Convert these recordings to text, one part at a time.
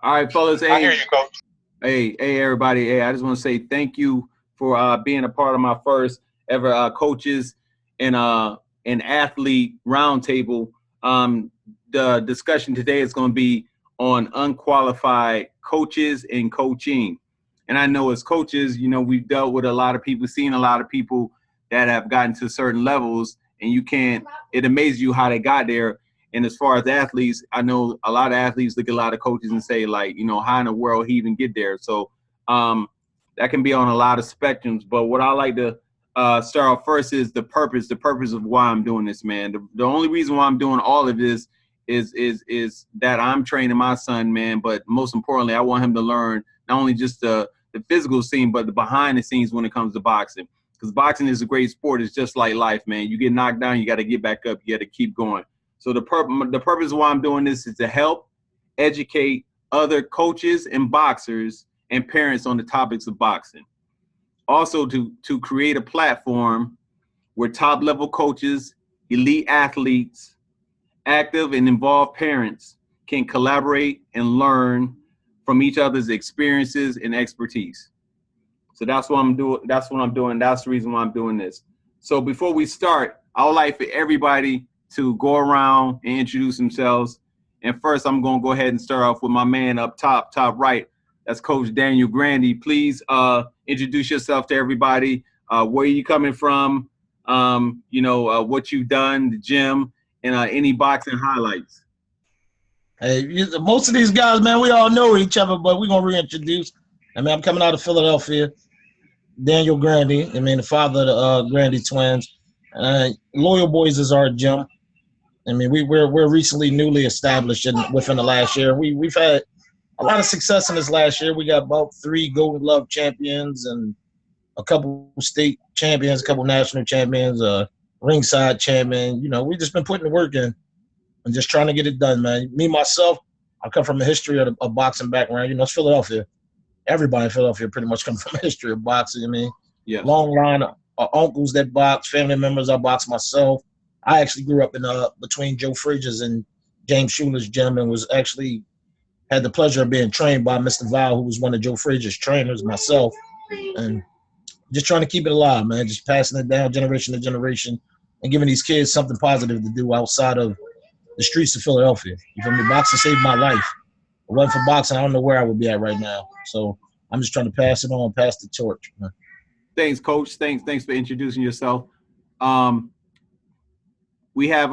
All right, fellas. Hey, I hear you, Coach. hey, everybody. Hey, I just want to say thank you for being a part of my first ever coaches and an athlete roundtable. The discussion today is going to be on unqualified coaches and coaching. And I know as coaches, you know, we've dealt with a lot of people, seen a lot of people that have gotten to certain levels, and it amazes you how they got there. And as far as athletes, I know a lot of athletes look at a lot of coaches and say, like, you know, how in the world he even get there? So that can be on a lot of spectrums. But what I like to start off first is the purpose of why I'm doing this, man. The only reason why I'm doing all of this is that I'm training my son, man. But most importantly, I want him to learn not only just the physical scene, but the behind the scenes when it comes to boxing. Because boxing is a great sport. It's just like life, man. You get knocked down, you got to get back up. You got to keep going. So the purpose of why I'm doing this is to help educate other coaches and boxers and parents on the topics of boxing. Also to create a platform where top-level coaches, elite athletes, active and involved parents can collaborate and learn from each other's experiences and expertise. So that's what I'm doing. That's what I'm doing. That's the reason why I'm doing this. So before we start, I would like for everybody to go around and introduce themselves. And first, I'm going to go ahead and start off with my man up top right. That's Coach Daniel Grandy. Please introduce yourself to everybody. Where you coming from? What you've done, the gym, and any boxing highlights. Hey, most of these guys, man, we all know each other, but we're going to reintroduce. I mean, I'm coming out of Philadelphia. Daniel Grandy. I mean, the father of the Grandy twins. Loyal Boys is our gym. I mean, we're recently newly established within the last year. We've had a lot of success in this last year. We got about 3 Golden Glove champions and a couple state champions, a couple national champions, ringside champion. You know, we just been putting the work in and just trying to get it done, man. Me, myself, I come from a history of boxing background. You know, it's Philadelphia. Everybody in Philadelphia pretty much comes from a history of boxing. I mean, yeah. Long line of uncles that box, family members. I box myself. I actually grew up in between Joe Fridge's and James Schuler's gym and was actually had the pleasure of being trained by Mr. Val, who was one of Joe Fridge's trainers, myself. And just trying to keep it alive, man, just passing it down generation to generation and giving these kids something positive to do outside of the streets of Philadelphia. You feel me? Boxing saved my life. If it wasn't for boxing, I don't know where I would be at right now. So I'm just trying to pass it on, pass the torch, man. Thanks, Coach. Thanks for introducing yourself. We have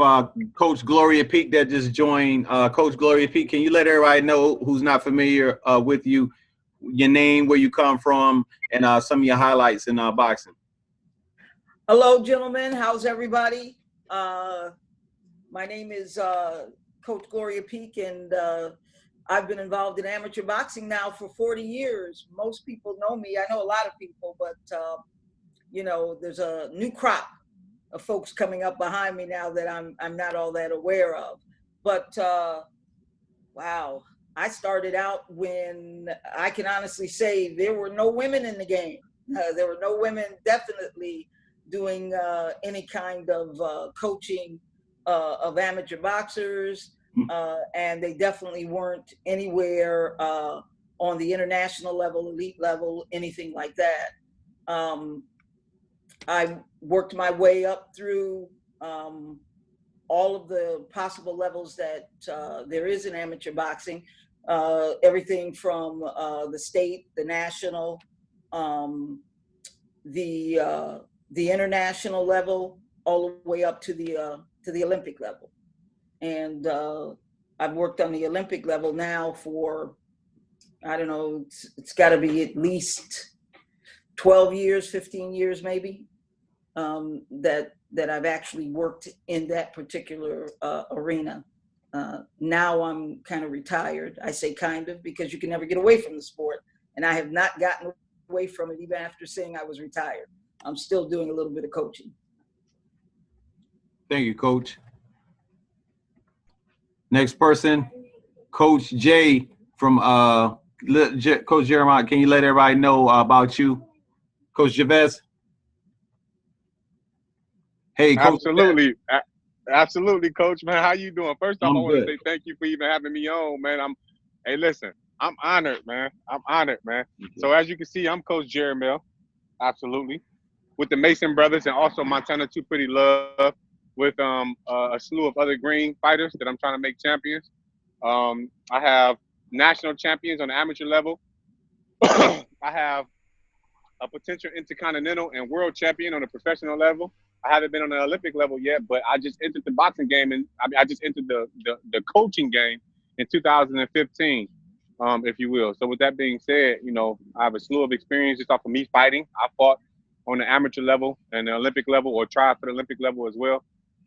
Coach Gloria Peak that just joined. Coach Gloria Peak, can you let everybody know who's not familiar with you, your name, where you come from, and some of your highlights in boxing? Hello, gentlemen. How's everybody? My name is Coach Gloria Peak, and I've been involved in amateur boxing now for 40 years. Most people know me. I know a lot of people, but, you know, there's a new crop of folks coming up behind me now that I'm not all that aware of. But, wow, I started out when I can honestly say there were no women in the game. There were no women definitely doing any kind of coaching of amateur boxers. And they definitely weren't anywhere on the international level, elite level, anything like that. I worked my way up through all of the possible levels that there is in amateur boxing, everything from the state, the national, the international level, all the way up to the Olympic level. And I've worked on the Olympic level now for, I don't know, it's got to be at least 12 years, 15 years maybe, that I've actually worked in that particular arena. Now I'm kind of retired. I say kind of because you can never get away from the sport. And I have not gotten away from it even after saying I was retired. I'm still doing a little bit of coaching. Thank you, Coach. Next person, Coach Jay from Coach Jeremiah. Can you let everybody know about you? Coach Javez? Hey, Coach. Absolutely. Absolutely, Coach, man. How you doing? First off, I want good. to say thank you for even having me on, man. Hey, listen, I'm honored, man. I'm honored, man. So as you can see, I'm Coach Jeremiel, absolutely, with the Mason brothers and also Montana Too Pretty Love, with a slew of other green fighters that I'm trying to make champions. I have national champions on the amateur level. I have a potential intercontinental and world champion on the professional level. I haven't been on the Olympic level yet, but I just entered the boxing game, and I just entered the coaching game in 2015, if you will. So with that being said, you know, I have a slew of experience just off of me fighting. I fought on the amateur level and the Olympic level, or tried for the Olympic level as well.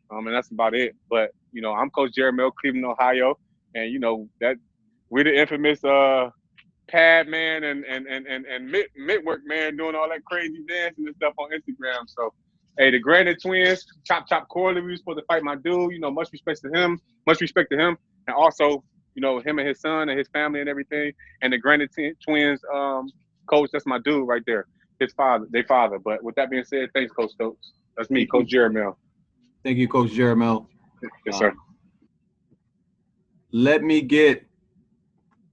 And that's about it. But, you know, I'm Coach Jeremiel, Cleveland, Ohio. And, you know, that we're the infamous pad man and midwork man doing all that crazy dancing and stuff on Instagram. So, hey, the Grandy twins, Chop Corley, we were supposed to fight my dude. You know, much respect to him. And also, you know, him and his son and his family and everything. And the Grandy twins, coach, that's my dude right there. His father, their father. But with that being said, thanks, Coach Stokes. That's me, Coach Jeremiel. Thank you, Coach Jeremiel. Yes, sir. Let me get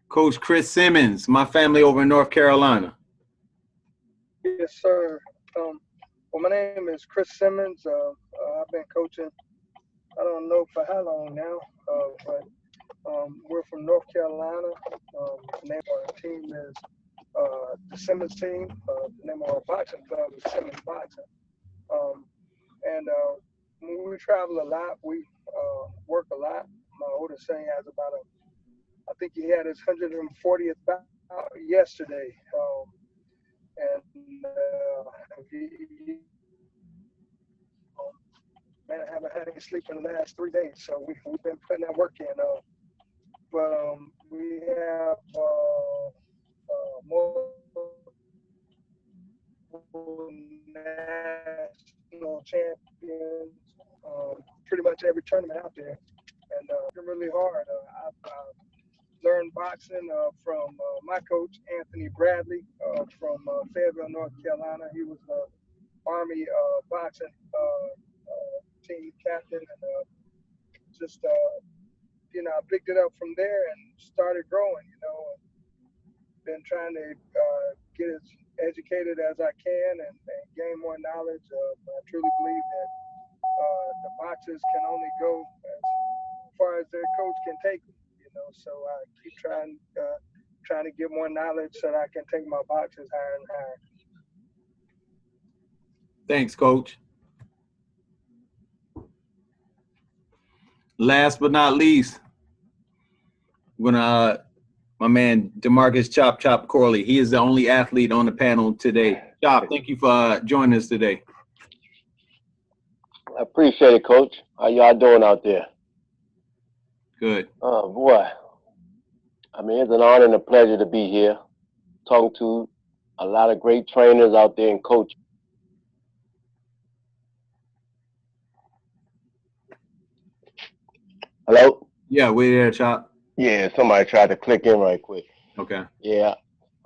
Coach Chris Simmons, my family over in North Carolina. Yes, sir. Well, my name is Chris Simmons. I've been coaching, I don't know for how long now, but we're from North Carolina. The name of our team is the Simmons team. The name of our boxing club is Simmons Boxing. And we travel a lot. We work a lot. My oldest son has about I think he had his 140th bout yesterday. Man, I haven't had any sleep in the last 3 days, so we've been putting that work in. But we have more national champions, pretty much every tournament out there, and it's really hard. I've learned boxing from my coach, Anthony Bradley, from Fayetteville, North Carolina. He was the Army boxing team captain, and just, you know, I picked it up from there and started growing, you know, and been trying to get as educated as I can and gain more knowledge. I truly believe that the boxers can only go as far as their coach can take them, you know, so I keep trying to get more knowledge so that I can take my boxers higher and higher. Thanks, Coach. Last but not least, we're gonna my man DeMarcus Chop Corley. He is the only athlete on the panel today. Chop, thank you for joining us today. I appreciate it, Coach. How y'all doing out there? Good. Oh boy, I mean, it's an honor and a pleasure to be here, talking to a lot of great trainers out there and coaches. Hello? Yeah, we're there, Chop. Yeah, somebody tried to click in right quick. Okay. Yeah,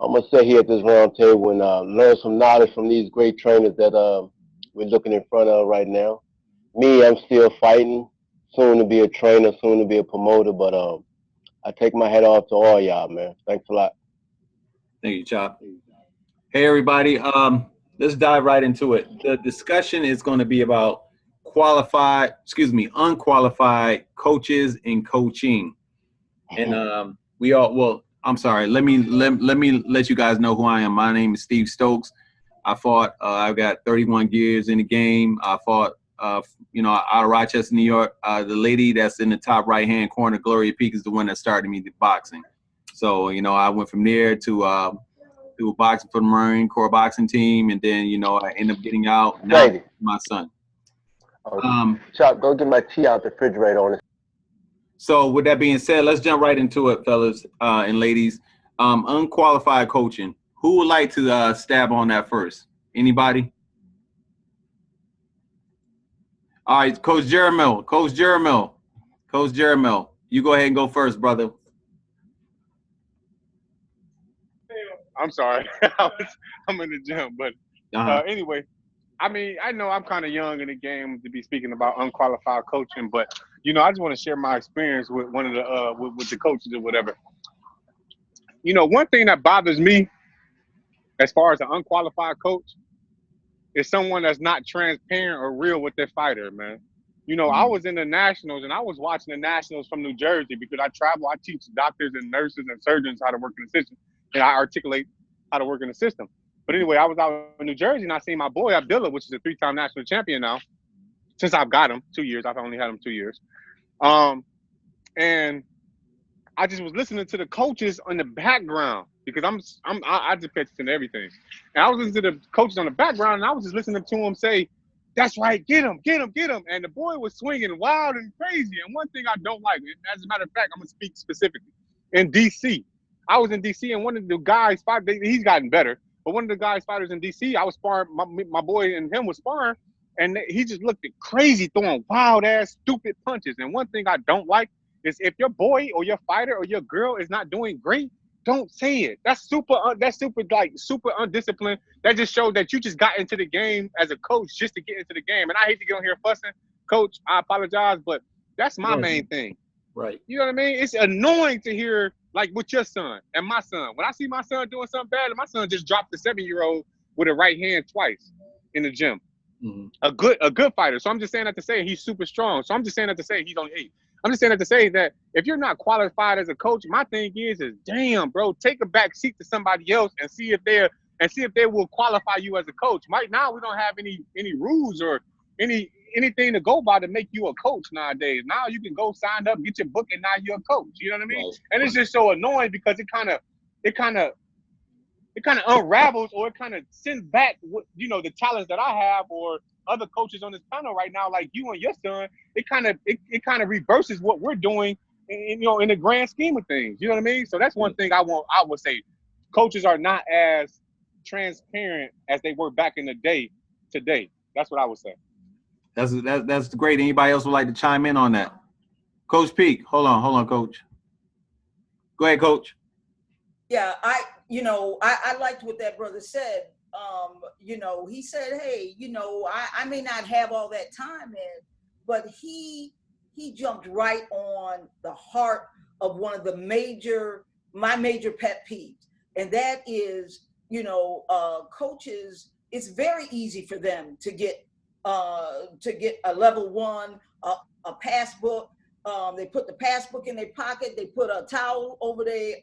I'm going to sit here at this round table and learn some knowledge from these great trainers that we're looking in front of right now. Me, I'm still fighting, soon to be a trainer, soon to be a promoter, but I take my hat off to all y'all, man. Thanks a lot. Thank you, Chop. Hey, everybody. Let's dive right into it. The discussion is going to be about unqualified coaches and coaching. And I'm sorry. Let me let you guys know who I am. My name is Steve Stokes. I fought. I've got 31 years in the game. I fought. Out of Rochester, New York. The lady that's in the top right-hand corner, Gloria Peak, is the one that started me the boxing. So, you know, I went from there to boxing for the Marine Corps boxing team, and then, you know, I ended up getting out. Now my son. Chop, go get my tea out the refrigerator on it. So with that being said, let's jump right into it, fellas and ladies. Unqualified coaching. Who would like to stab on that first? Anybody? All right, Coach Jeremiel, you go ahead and go first, brother. I'm sorry. I'm in the gym, but anyway, I mean, I know I'm kind of young in the game to be speaking about unqualified coaching, but you know, I just want to share my experience with one of the with the coaches or whatever. you know, one thing that bothers me as far as an unqualified coach is someone that's not transparent or real with their fighter, man. You know, I was in the Nationals and I was watching the Nationals from New Jersey because I travel. I teach doctors and nurses and surgeons how to work in the system, and I articulate how to work in the system. But anyway, I was out in New Jersey and I seen my boy Abdullah, which is a 3-time national champion now. Since I've got him 2 years, I've only had him 2 years. And I just was listening to the coaches on the background because I just pay attention to everything. And I was listening to the coaches on the background and I was just listening to them say, "That's right, get him, get him, get him." And the boy was swinging wild and crazy. And one thing I don't like, as a matter of fact, I'm going to speak specifically. In D.C., I was in D.C. and one of the guys, he's gotten better, but one of the guys fighters in D.C., I was sparring, my boy and him was sparring, and he just looked crazy, throwing wild-ass, stupid punches. And one thing I don't like is if your boy or your fighter or your girl is not doing great, don't say it. That's super undisciplined. That just shows that you just got into the game as a coach just to get into the game. And I hate to get on here fussing, Coach. I apologize, but that's my main thing. Right. You know what I mean? It's annoying to hear, like with your son and my son. When I see my son doing something bad, and my son just dropped the 7-year-old with a right hand twice in the gym. Mm-hmm. A good fighter. So I'm just saying that to say he's super strong. So I'm just saying that to say he's only 8. I'm just saying that to say that if you're not qualified as a coach, my thing is damn, bro, take a back seat to somebody else and see if they will qualify you as a coach. Right now, we don't have any rules or anything to go by to make you a coach nowadays. Now you can go sign up, get your book, and now you're a coach. You know what I mean? Right. And it's just so annoying because it kind of unravels or it kind of sends back what, you know, the talents that I have or other coaches on this panel right now, like you and your son. It kind of reverses what we're doing, in the grand scheme of things. You know what I mean? So that's one thing I would say. Coaches are not as transparent as they were back in the day today. That's what I would say. That's great. Anybody else would like to chime in on that? Coach Peak, hold on, Coach. Go ahead, Coach. Yeah, I liked what that brother said. He said, hey, I may not have all that time in, but he jumped right on the heart of one of my major pet peeves. And that is, coaches, it's very easy for them to get a level 1, a passbook. They put the passbook in their pocket, they put a towel over their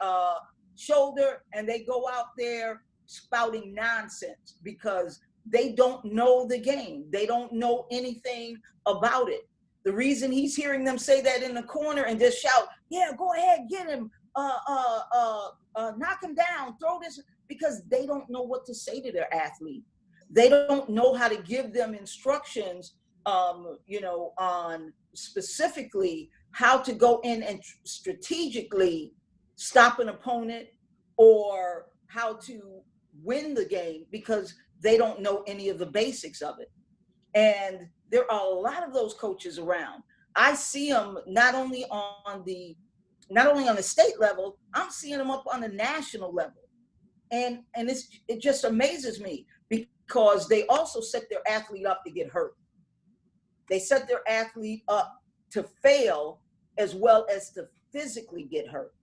shoulder, and they go out there spouting nonsense because they don't know the game. They don't know anything about it. The reason he's hearing them say that in the corner and just shout, yeah, go ahead, get him, knock him down, throw this, because they don't know what to say to their athlete. They don't know how to give them instructions, on specifically how to go in and strategically stop an opponent or how to win the game, because they don't know any of the basics of it. And there are a lot of those coaches around. I see them not only on the state level, I'm seeing them up on the national level. And it just amazes me because they also set their athlete up to get hurt. They set their athlete up to fail as well as to physically get hurt.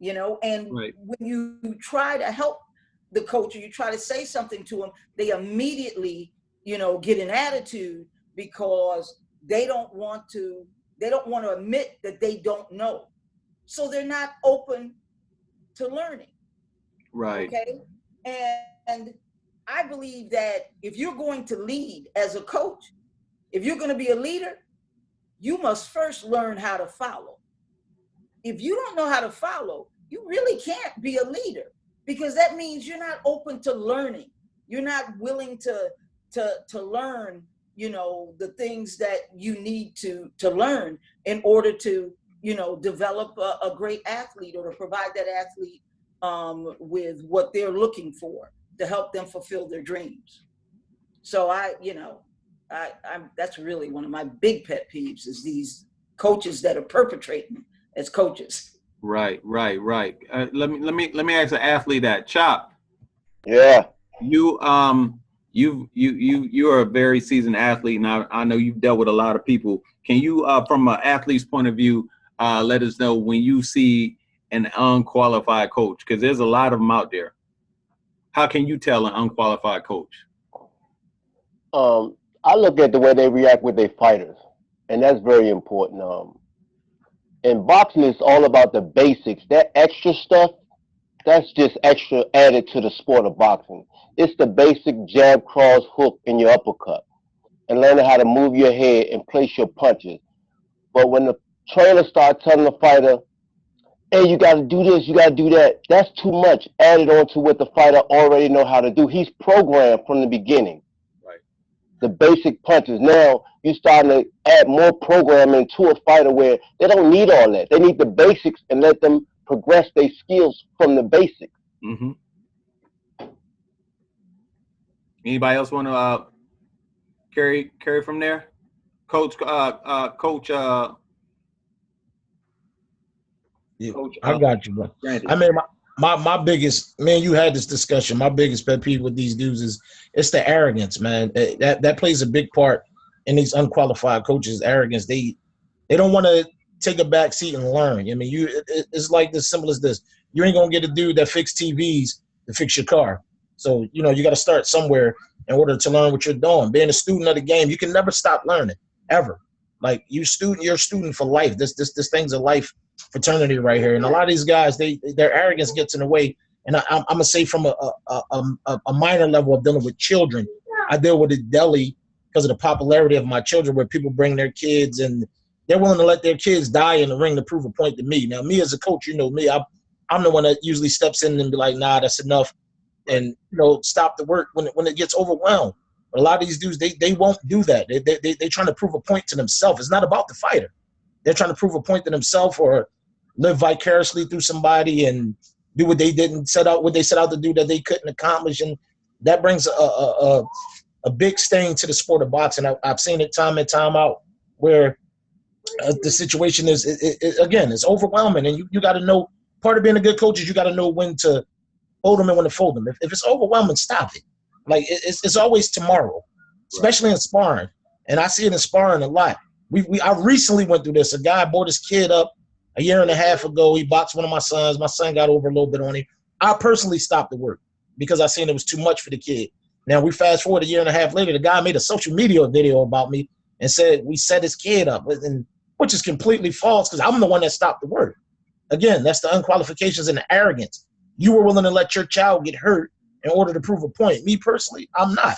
And right. When you try to help the coach or you try to say something to them, they immediately, get an attitude because they don't want to admit that they don't know. So they're not open to learning. Right. Okay. And I believe that if you're going to lead as a coach, if you're going to be a leader, you must first learn how to follow. If you don't know how to follow, you really can't be a leader, because that means you're not open to learning. You're not willing to learn, the things that you need to learn in order to, develop a great athlete or to provide that athlete with what they're looking for to help them fulfill their dreams. So that's really one of my big pet peeves is these coaches that are perpetrating as coaches. Right. Let me ask an athlete that. Chop. Yeah. You're a very seasoned athlete, and I know you've dealt with a lot of people. Can you, from an athlete's point of view, let us know when you see an unqualified coach? Because there's a lot of them out there. How can you tell an unqualified coach? I look at the way they react with their fighters, and that's very important. In boxing, it's all about the basics. That extra stuff, that's just extra added to the sport of boxing. It's the basic jab, cross, hook, and your uppercut, and learning how to move your head and place your punches. But when the trainer starts telling the fighter, hey, you got to do this, you got to do that, that's too much added on to what the fighter already know how to do. He's programmed from the beginning. Right. The basic punches. Now you're starting to add more programming to a fighter where they don't need all that. They need the basics and let them progress their skills from the basics. Mm-hmm. Anybody else want to carry from there? Coach, Yeah, Coach, I got you, bro. Grandy. I mean, my biggest, man, you had this discussion. My biggest pet peeve with these dudes is it's the arrogance, man. That plays a big part in these unqualified coaches' arrogance. They don't want to take a back seat and learn. I mean, it's like as simple as this. You ain't gonna get a dude that fix TVs to fix your car. So you got to start somewhere in order to learn what you're doing. Being a student of the game, you can never stop learning ever. Like you're a student for life. This thing's a life fraternity right here. And a lot of these guys, their arrogance gets in the way. And I'm gonna say from a minor level of dealing with children, I deal with it daily because of the popularity of my children, where people bring their kids and they're willing to let their kids die in the ring to prove a point to me. Now, me as a coach, you know me, I'm the one that usually steps in and be like, nah, that's enough, and stop the work when it gets overwhelmed. But a lot of these dudes, they won't do that. They're trying to prove a point to themselves. It's not about the fighter. They're trying to prove a point to themselves or live vicariously through somebody and do what they set out to do that they couldn't accomplish. And that brings a big stain to the sport of boxing. I've seen it time and time out where the situation is, again, it's overwhelming. And you got to know, part of being a good coach is you got to know when to hold them and when to fold them. If it's overwhelming, stop it. Like it's always tomorrow, especially in sparring. And I see it in sparring a lot. I recently went through this. A guy brought his kid up a year and a half ago. He boxed one of my sons. My son got over a little bit on him. I personally stopped the work because I seen it was too much for the kid. Now we fast forward a year and a half later. The guy made a social media video about me and said we set his kid up, which is completely false because I'm the one that stopped the work. Again, that's the unqualifications and the arrogance. You were willing to let your child get hurt in order to prove a point. Me personally, I'm not.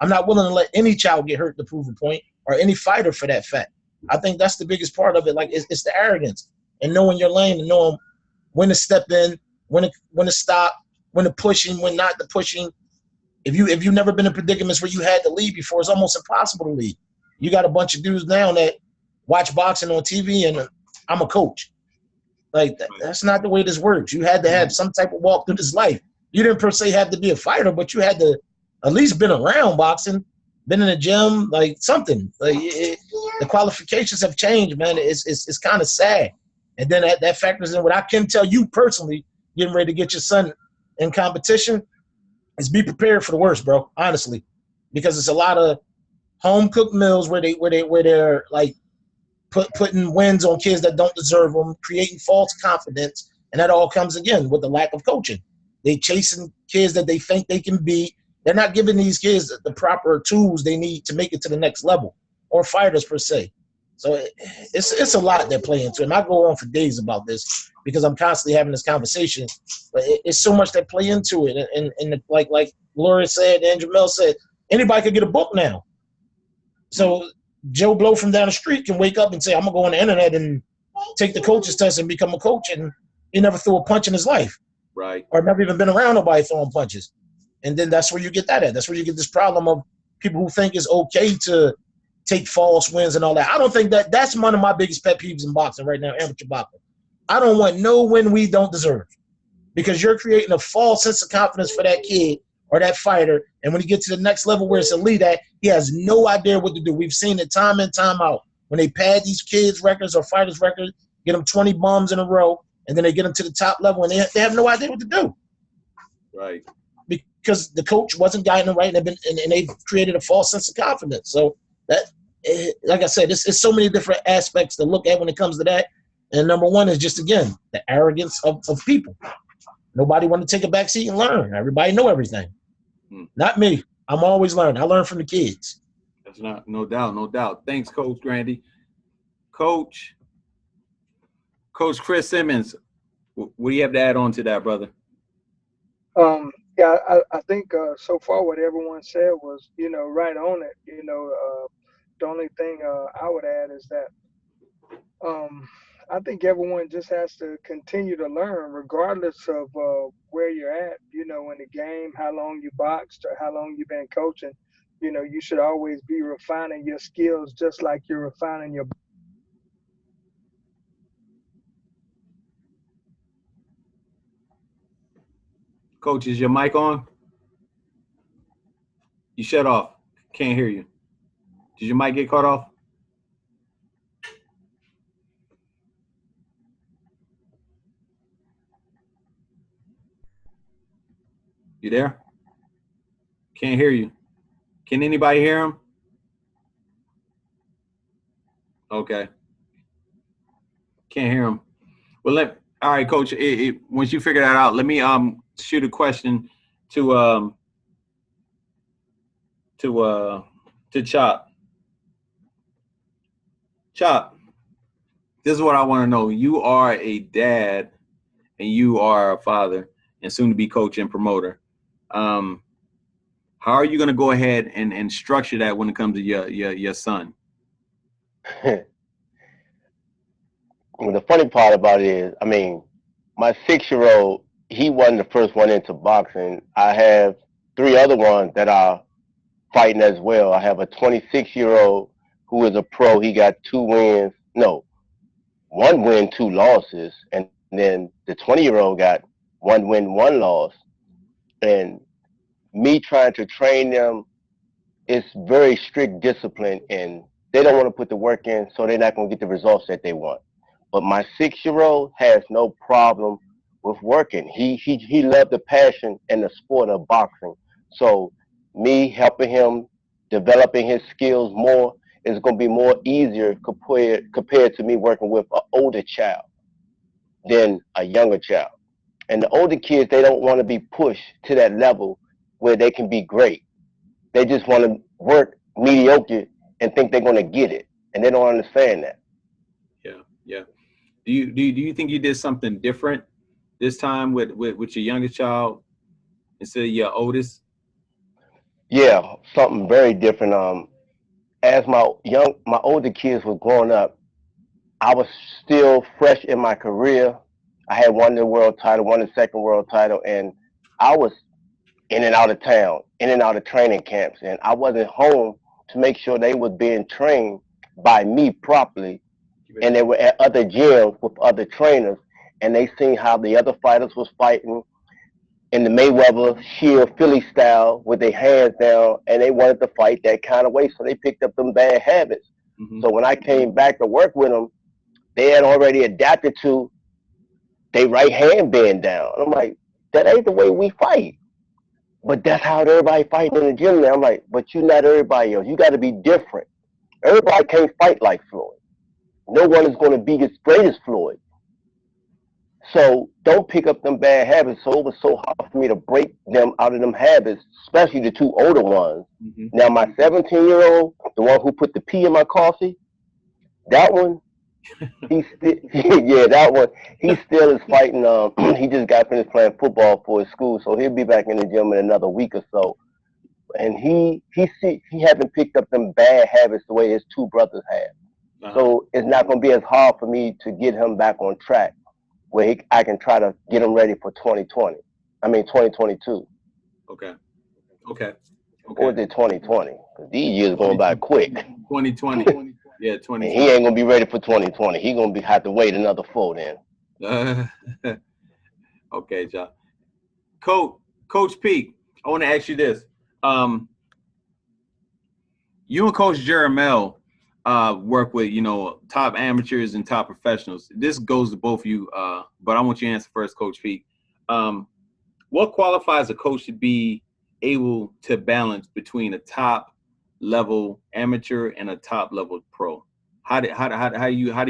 I'm not willing to let any child get hurt to prove a point, or any fighter for that fact. I think that's the biggest part of it. Like it's the arrogance and knowing your lane and knowing when to step in, when to stop, when to pushing, when not to pushing. If you've never been in predicaments where you had to lead before, it's almost impossible to lead. You got a bunch of dudes now that watch boxing on TV and I'm a coach. Like that's not the way this works. You had to have some type of walk through this life. You didn't per se have to be a fighter, but you had to at least been around boxing, been in the gym, like something. Like the qualifications have changed, man. It's kind of sad. And then that factors in what I can tell you personally, getting ready to get your son in competition, is be prepared for the worst, bro. Honestly, because it's a lot of home cooked meals where they're like putting wins on kids that don't deserve them, creating false confidence, and that all comes again with the lack of coaching. They chasing kids that they think they can beat. They're not giving these kids the proper tools they need to make it to the next level, or fighters per se. So it's a lot that play into it. And I go on for days about this because I'm constantly having this conversation. But it's so much that play into it. And like Gloria said, and Jamel said, anybody could get a book now. So Joe Blow from down the street can wake up and say, I'm going to go on the internet and take the coach's test and become a coach. And he never threw a punch in his life. Right. Or never even been around nobody throwing punches. And then that's where you get that at. That's where you get this problem of people who think it's okay to take false wins and all that. I don't think that's one of my biggest pet peeves in boxing right now, amateur boxing. I don't want no win we don't deserve, because you're creating a false sense of confidence for that kid or that fighter. And when he gets to the next level where it's elite at, he has no idea what to do. We've seen it time in, time out. When they pad these kids' records or fighters' records, get them 20 bombs in a row, and then they get them to the top level, and they have no idea what to do. Right. Because the coach wasn't guiding them right, and they've created a false sense of confidence. So that, like I said, it's so many different aspects to look at when it comes to that. And number one is just, again, the arrogance of people. Nobody want to take a back seat and learn. Everybody know everything. Not me. I'm always learning. I learn from the kids. That's not, no doubt, no doubt. Thanks, Coach Grandy. Coach Chris Simmons, what do you have to add on to that, brother? Yeah, I think so far what everyone said was, right on it. The only thing I would add is that I think everyone just has to continue to learn, regardless of where you're at, in the game, how long you boxed or how long you've been coaching. You should always be refining your skills just like you're refining your. Coach, is your mic on? You shut off. Can't hear you. Did your mic get cut off? You there? Can't hear you. Can anybody hear him? Okay. Can't hear him. Well, all right, Coach. Once you figure that out, let me shoot a question to Chop. Chop, this is what I want to know. You are a dad, and you are a father, and soon to be coach and promoter. How are you going to go ahead and structure that when it comes to your son? Well, the funny part about it is, I mean, my 6-year-old, he wasn't the first one into boxing. I have 3 other ones that are fighting as well. I have a 26-year-old who is a pro. He got 2 wins. No, 1 win, 2 losses. And then the 20-year-old got 1 win, 1 loss. And me trying to train them, it's very strict discipline, and they don't want to put the work in, so they're not going to get the results that they want. But my 6-year-old has no problem with working. He loved the passion and the sport of boxing. So me helping him, developing his skills more, is going to be more easier compared to me working with an older child than a younger child. And the older kids, they don't want to be pushed to that level where they can be great. They just want to work mediocre and think they're going to get it, and they don't understand that. Yeah. Do you think you did something different this time with your youngest child instead of your oldest? Yeah, something very different. As my older kids were growing up, I was still fresh in my career. I had won the world title, won the 2nd world title, and I was in and out of town, in and out of training camps, and I wasn't home to make sure they were being trained by me properly. And they were at other gyms with other trainers, and they seen how the other fighters was fighting in the Mayweather Shield Philly style with their hands down, and they wanted to fight that kind of way, so they picked up them bad habits. So when I came back to work with them, they had already adapted to their right hand being down. I'm like, that ain't the way we fight. But that's how everybody fighting in the gym now. I'm like, but you're not everybody else. You got to be different. Everybody can't fight like Floyd. No one is going to be as great as Floyd. So don't pick up them bad habits. So it was so hard for me to break them out of them habits, especially the 2 older ones. Now my 17-year-old, the one who put the P in my coffee, that one, he still is fighting. He just got finished playing football for his school, so he'll be back in the gym in another week or so. And he hasn't picked up them bad habits the way his 2 brothers have. So it's not going to be as hard for me to get him back on track where I can try to get him ready for 2022. Okay. Or is it 2020? Because these years going by quick. 2020. Yeah, 2020. And he ain't going to be ready for 2020. He going to have to wait another 4 then. Okay, John. Coach Peak, I want to ask you this. You and Coach Jeremel work with, top amateurs and top professionals. This goes to both of you, but I want you to answer first, Coach Peak. What qualifies a coach to be able to balance between a top level amateur and a top level pro? How do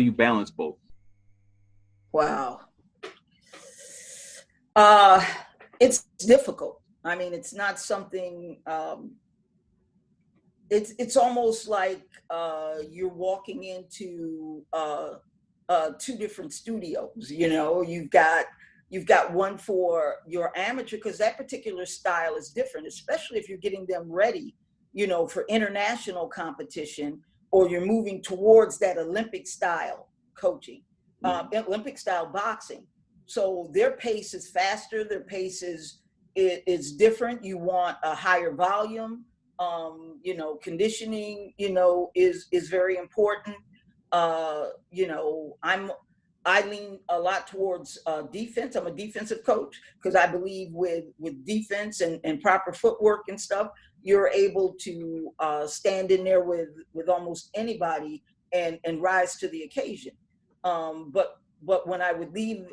you balance both? Wow. It's difficult. I mean, it's not something, it's almost like you're walking into two different studios. You know, you've got one for your amateur, because that particular style is different, especially if you're getting them ready, you know, for international competition, or you're moving towards that Olympic style coaching, Olympic style boxing. So their pace is faster, their pace is different. You want a higher volume. You know, conditioning, you know, is very important. You know, I lean a lot towards defense. I'm a defensive coach, because I believe with defense and proper footwork and stuff, you're able to stand in there with almost anybody and rise to the occasion. But when I would leave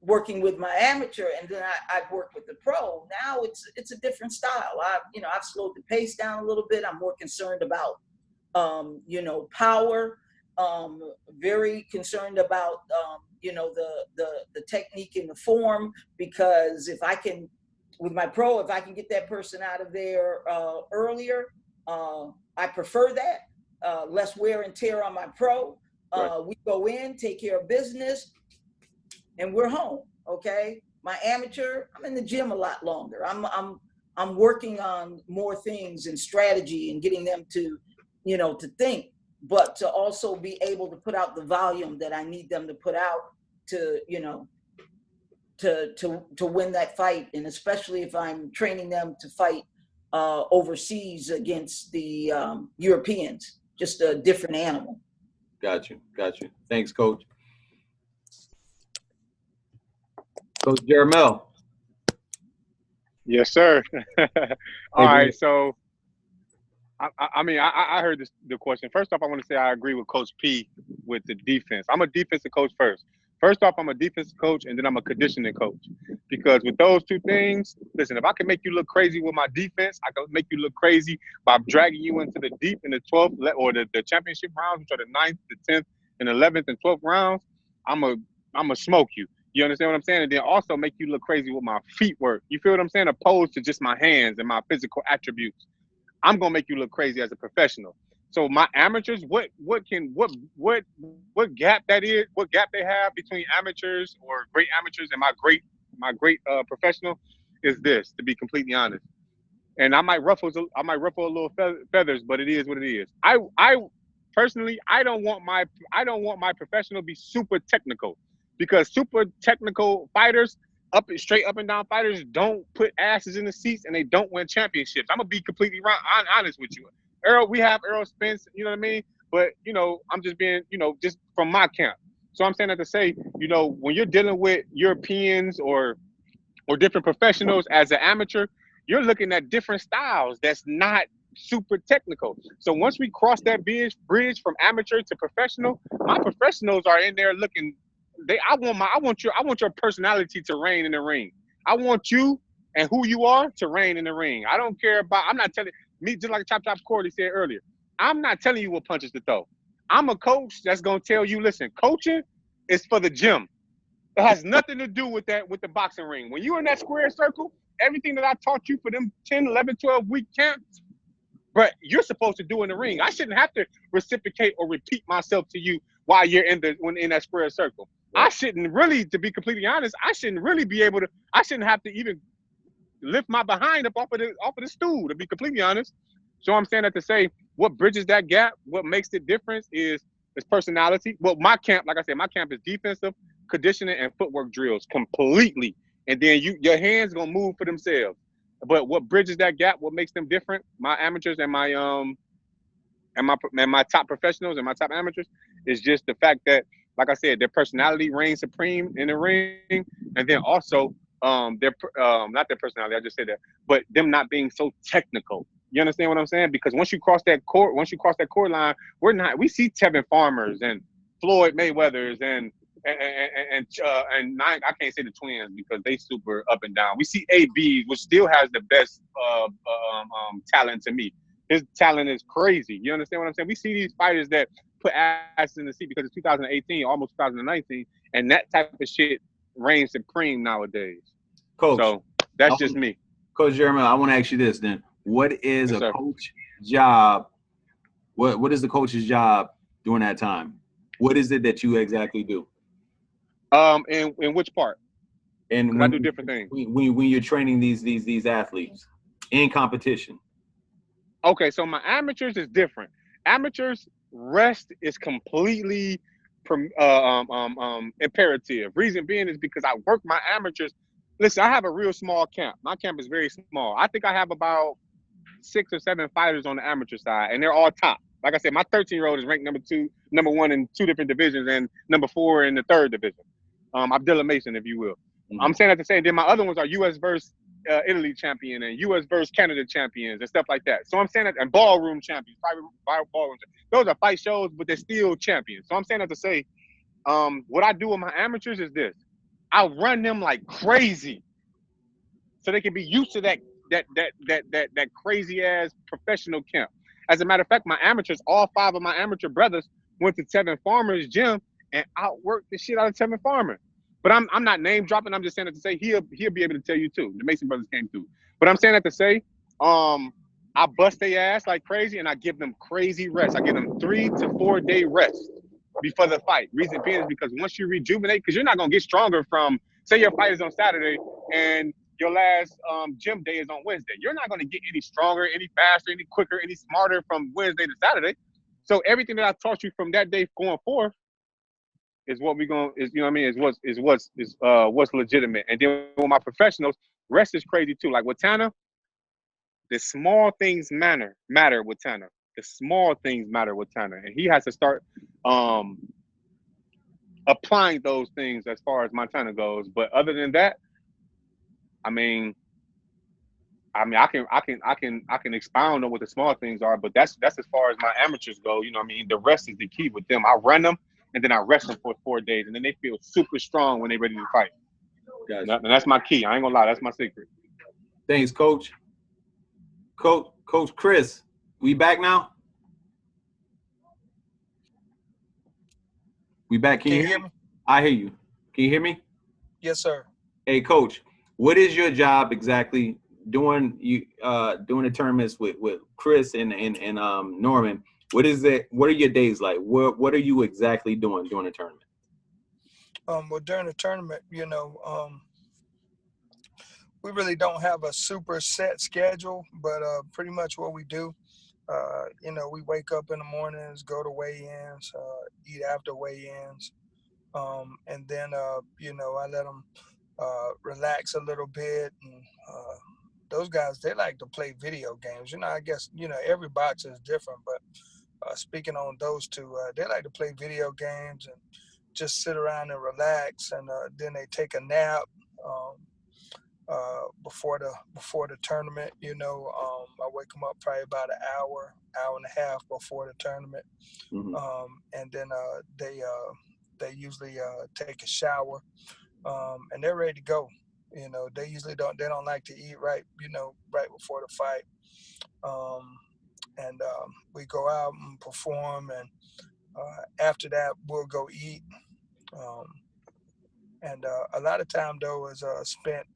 working with my amateur, and then I'd work with the pro, now it's a different style. I've slowed the pace down a little bit. I'm more concerned about you know, power. Very concerned about you know, the technique and the form, because if I can, with my pro, if I can get that person out of there earlier, I prefer that. Less wear and tear on my pro. Right. We go in, take care of business, and we're home. Okay. My amateur, I'm in the gym a lot longer. I'm working on more things and strategy and getting them to, you know, to think, but to also be able to put out the volume that I need them to put out to, you know, to win that fight. And especially if I'm training them to fight overseas against the Europeans, just a different animal. Got you. Thanks, Coach. Coach Jermel. Yes, sir. All right, so I mean, I heard the question. First off, I want to say I agree with Coach P with the defense. I'm a defensive coach first. First off, I'm a defensive coach, and then I'm a conditioning coach. Because with those two things, listen, if I can make you look crazy with my defense, I can make you look crazy by dragging you into the deep in the 12th or the championship rounds, which are the 9th, the 10th, and 11th and 12th rounds. I'm a smoke you. You understand what I'm saying? And then also make you look crazy with my feet work. You feel what I'm saying? Opposed to just my hands and my physical attributes. I'm gonna make you look crazy as a professional. So my amateurs, what gap that is, what gap they have between amateurs or great amateurs and my great professional is this, to be completely honest. And I might ruffle a little feathers, but it is what it is. I personally, I don't want my professional to be super technical, because super technical fighters, straight up and down fighters, don't put asses in the seats and they don't win championships. I'm gonna be completely honest with you. We have Errol Spence, you know what I mean? But, you know, I'm just being, you know, just from my camp. So I'm saying that to say, you know, when you're dealing with Europeans or different professionals as an amateur, you're looking at different styles that's not super technical. So once we cross that bridge from amateur to professional, my professionals are in there looking. I want your personality to reign in the ring. I want you and who you are to reign in the ring. I don't care about. I'm not telling me, just like Chop Corley said earlier. I'm not telling you what punches to throw. I'm a coach that's gonna tell you, listen, coaching is for the gym. It has nothing to do with the boxing ring. When you're in that square circle, everything that I taught you for them 10, 11, 12 week camps, but you're supposed to do in the ring. I shouldn't have to reciprocate or repeat myself to you while you're in that square circle. I shouldn't really, to be completely honest, I shouldn't have to even lift my behind up off of the stool, to be completely honest. So I'm saying that to say, what bridges that gap, what makes the difference is personality. Well, my camp, like I said, my camp is defensive, conditioning, and footwork drills completely. And then your hands gonna move for themselves. But what bridges that gap, what makes them different, my amateurs and my top professionals and my top amateurs, is just the fact that, like I said, their personality reigns supreme in the ring, and then also not their personality, I just said that, but them not being so technical. You understand what I'm saying? Because once you cross that core line, we see Tevin Farmers and Floyd Mayweathers and I can't say the twins because they super up and down. We see AB, which still has the best talent to me. His talent is crazy. You understand what I'm saying? We see these fighters that put ass in the seat because it's 2018, almost 2019, And that type of shit reigns supreme nowadays. Coach, So that's just me. Coach Jeremy, I want to ask you this then. What is Yes, a sir. coach job? What is the coach's job during that time? What is it that you exactly do? In which part? And Because I do different things. When you're training these athletes in competition. Okay, so my amateurs is different. Amateurs rest is completely imperative. Reason being is because I work my amateurs. Listen, I have a real small camp. My camp is very small. I think I have about 6 or 7 fighters on the amateur side, and they're all top. Like I said, my 13-year-old is ranked number 1 in 2 different divisions, and number 4 in the 3rd division. Abdullah Mason, if you will. Mm-hmm. I'm saying that to say, then my other ones are U.S. versus Italy champion and U.S. versus Canada champions and stuff like that. So I'm saying that, and ballroom champions, private ballroom champions. Those are fight shows, but they're still champions. So I'm saying that to say, what I do with my amateurs is this: I run them like crazy, so they can be used to that crazy ass professional camp. As a matter of fact, my amateurs, all 5 of my amateur brothers went to Tevin Farmer's gym and outworked the shit out of Tevin Farmer. But I'm not name dropping. I'm just saying that to say he'll be able to tell you too. The Mason brothers came through. But I'm saying that to say, I bust their ass like crazy and I give them crazy rest. I give them 3 to 4 day rest before the fight. Reason being is because once you rejuvenate, because you're not gonna get stronger from, say your fight is on Saturday and your last gym day is on Wednesday. You're not gonna get any stronger, any faster, any quicker, any smarter from Wednesday to Saturday. So everything that I taught you from that day going forth is what we're going is, you know what I mean, is what's legitimate. And then with my professionals, rest is crazy too. Like with Tanner, the small things matter with Tanner. The small things matter with Tanner. And he has to start applying those things as far as Montana goes. But other than that, I can expound on what the small things are, but that's as far as my amateurs go. You know what I mean? The rest is the key with them. I run them and then I rest them for 4 days, and then they feel super strong when they're ready to fight. Gotcha. And that's my key. I ain't gonna lie, that's my secret. Thanks, Coach. Coach Chris, we back now? We back? Can you hear me? I hear you. Can you hear me? Yes, sir. Hey, Coach, what is your job exactly doing the tournaments with Chris and Norman? What is it? What are your days like? What are you exactly doing during the tournament? Well, during the tournament, we really don't have a super set schedule, but pretty much what we do, we wake up in the mornings, go to weigh-ins, eat after weigh-ins, and then I let them relax a little bit. And those guys, they like to play video games. I guess every boxer is different, but speaking on those two, they like to play video games and just sit around and relax, and then they take a nap before the tournament. I wake them up probably about an hour and a half before the tournament, mm-hmm. And then they usually take a shower, and they're ready to go. They usually don't like to eat right before the fight. And we go out and perform, and after that we'll go eat. And a lot of time though is spent,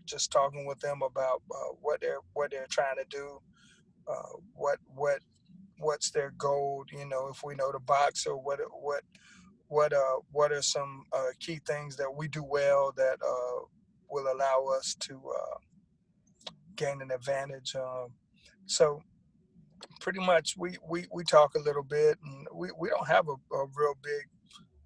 just talking with them about what they're trying to do, what's their goal. If we know the boxer, what are some key things that we do well that will allow us to gain an advantage. So pretty much we talk a little bit, and we don't have a real big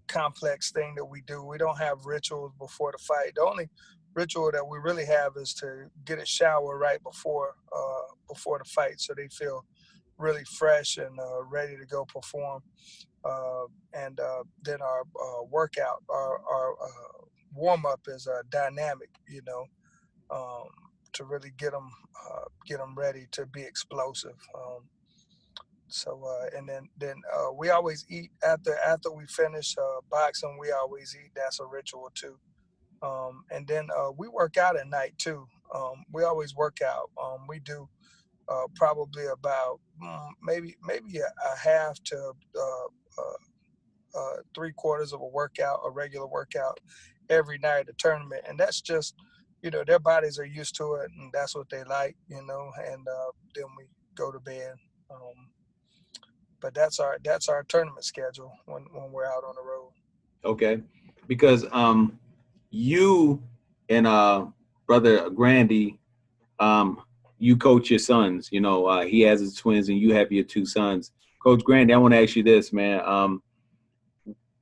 complex thing that we do. We don't have rituals before the fight. The only ritual that we really have is to get a shower right before the fight, so they feel really fresh and ready to go perform. And then our workout, our warm-up is dynamic, to really get them ready to be explosive. And then we always eat after we finish boxing. We always eat. That's a ritual too. And then we work out at night too. We always work out. We do probably about maybe a half to 3/4 of a workout, a regular workout every night at the tournament. And that's just, their bodies are used to it, and that's what they like, and then we go to bed. But that's our tournament schedule when we're out on the road. Okay, because you and brother Grandy, you coach your sons. He has his twins, and you have your 2 sons. Coach Grandy, I want to ask you this, man.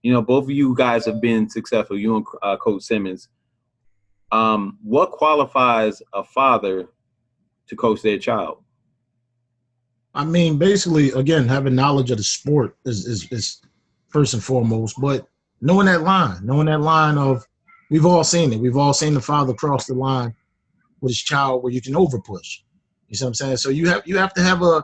Both of you guys have been successful. You and Coach Simmons. What qualifies a father to coach their child? I mean, basically, again, having knowledge of the sport is first and foremost, but knowing that line of, we've all seen it. We've all seen the father cross the line with his child where you can overpush. You see what I'm saying? So you have to have a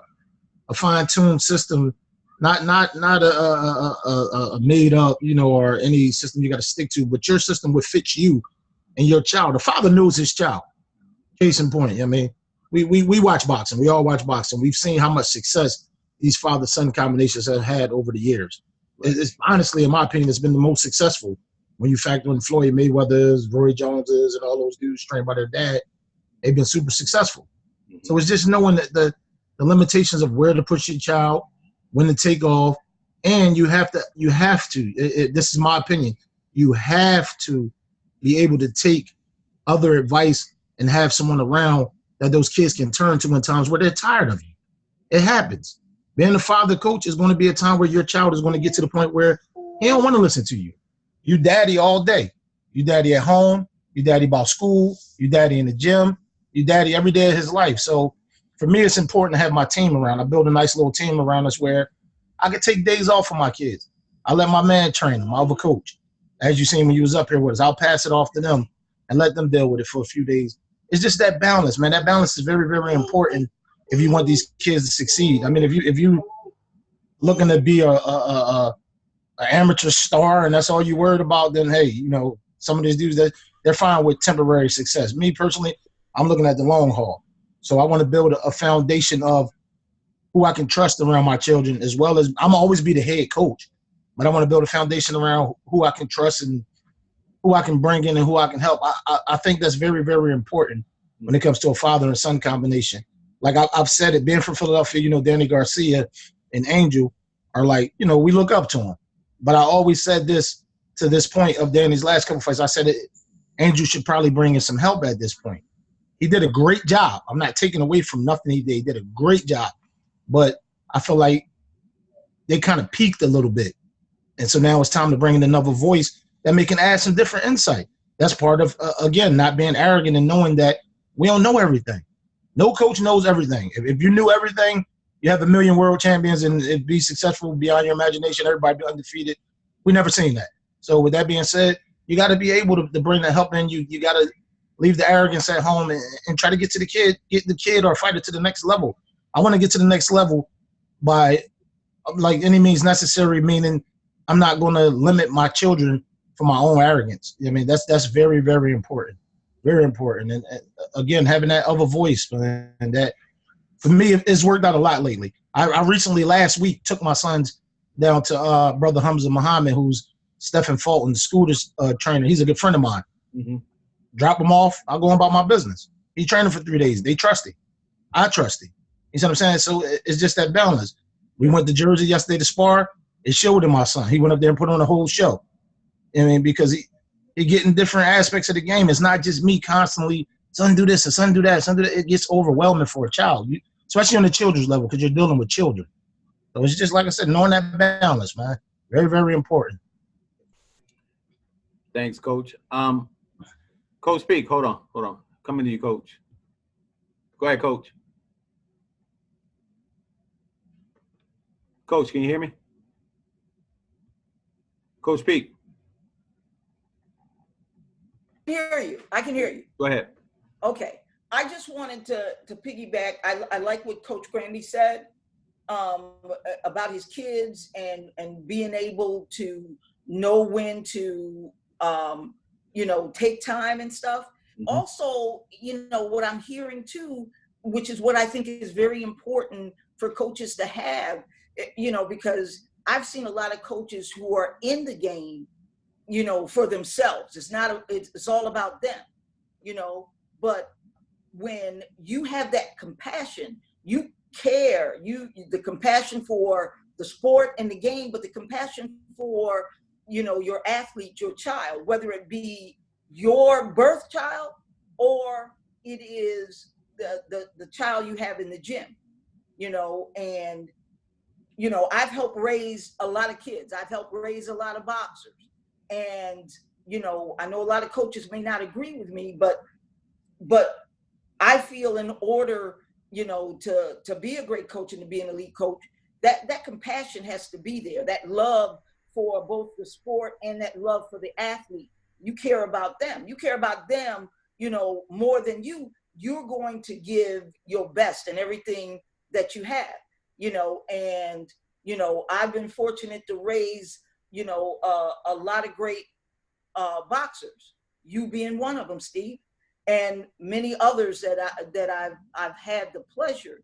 fine-tuned system, not a made up, or any system you got to stick to, but your system would fit you and your child. The father knows his child. Case in point, I mean, we watch boxing. We all watch boxing. We've seen how much success these father-son combinations have had over the years. It's honestly, in my opinion, it's been the most successful when you factor in Floyd Mayweather's, Roy Jones's, and all those dudes trained by their dad. They've been super successful. So it's just knowing that the limitations of where to push your child, when to take off, and you have to. This is my opinion. You have to be able to take other advice and have someone around that those kids can turn to in times where they're tired of you. It happens. Being a father coach is going to be a time where your child is going to get to the point where he don't want to listen to you. You daddy all day. You daddy at home. You daddy about school. You daddy in the gym. You daddy every day of his life. So for me, it's important to have my team around. I build a nice little team around us where I can take days off for my kids. I let my man train them. I have a coach. As you seen when you was up here with us, I'll pass it off to them and let them deal with it for a few days. It's just that balance, man. That balance is very, very important if you want these kids to succeed. I mean, if you looking to be a amateur star and that's all you worried about, then hey, some of these dudes that they're fine with temporary success. Me personally, I'm looking at the long haul. So I want to build a foundation of who I can trust around my children, as well as I'm always be the head coach, but I want to build a foundation around who I can trust and who I can bring in and who I can help. I think that's very, very important when it comes to a father and son combination. Like I've said it, being from Philadelphia, Danny Garcia and Angel are like, we look up to him. But I always said this to this point of Danny's last couple fights. I said Angel should probably bring in some help at this point. He did a great job. I'm not taking away from nothing he did. He did a great job. But I feel like they kind of peaked a little bit. And so now it's time to bring in another voice that can add some different insight. That's part of, again, not being arrogant and knowing that we don't know everything. No coach knows everything. If you knew everything, you have 1 million world champions and it'd be successful beyond your imagination, everybody be undefeated. We never seen that. So with that being said, you got to be able to bring the help in. You got to leave the arrogance at home and try to get the kid or fight it to the next level. I want to get to the next level by like any means necessary, meaning I'm not going to limit my children for my own arrogance. I mean, that's very, very important. Very important. And again, having that other voice, man, and that for me, it's worked out a lot lately. I recently, last week, took my sons down to Brother Hamza Muhammad, who's Stephen Fulton, the school trainer. He's a good friend of mine. Mm-hmm. Drop him off. I'll go about my business. He trained him for 3 days. They trust him. I trust him. You see what I'm saying? So it's just that balance. We went to Jersey yesterday to spar. It showed in my son. He went up there and put on a whole show. I mean, because he getting different aspects of the game. It's not just me constantly, son do this and son do that, son do that. It gets overwhelming for a child, especially on the children's level, because you're dealing with children. So it's just, like I said, knowing that balance, man. Very, very important. Thanks, Coach. Coach, speak. Hold on. Coming to you, Coach. Go ahead, Coach. Coach, can you hear me? Coach, speak. I can hear you. Go ahead. Okay. I just wanted to piggyback. I like what Coach Grandy said about his kids and being able to know when to, take time and stuff. Mm-hmm. Also, what I'm hearing too, which is what I think is very important for coaches to have, because I've seen a lot of coaches who are in the game, you know, for themselves. It's all about them, you know. But when you have that compassion, you care, the compassion for the sport and the game, but the compassion for, you know, your athlete, your child, whether it be your birth child or it is the child you have in the gym, you know. And you know, I've helped raise a lot of kids. I've helped raise a lot of boxers. And, you know, I know a lot of coaches may not agree with me, but I feel in order, you know, to be a great coach and to be an elite coach, that compassion has to be there, that love for both the sport and that love for the athlete. You care about them. You care about them, you know, more than you're going to give your best and everything that you have, you know. And, you know, I've been fortunate to raise, you know, a lot of great boxers, you being one of them, Steve, and many others that I've had the pleasure,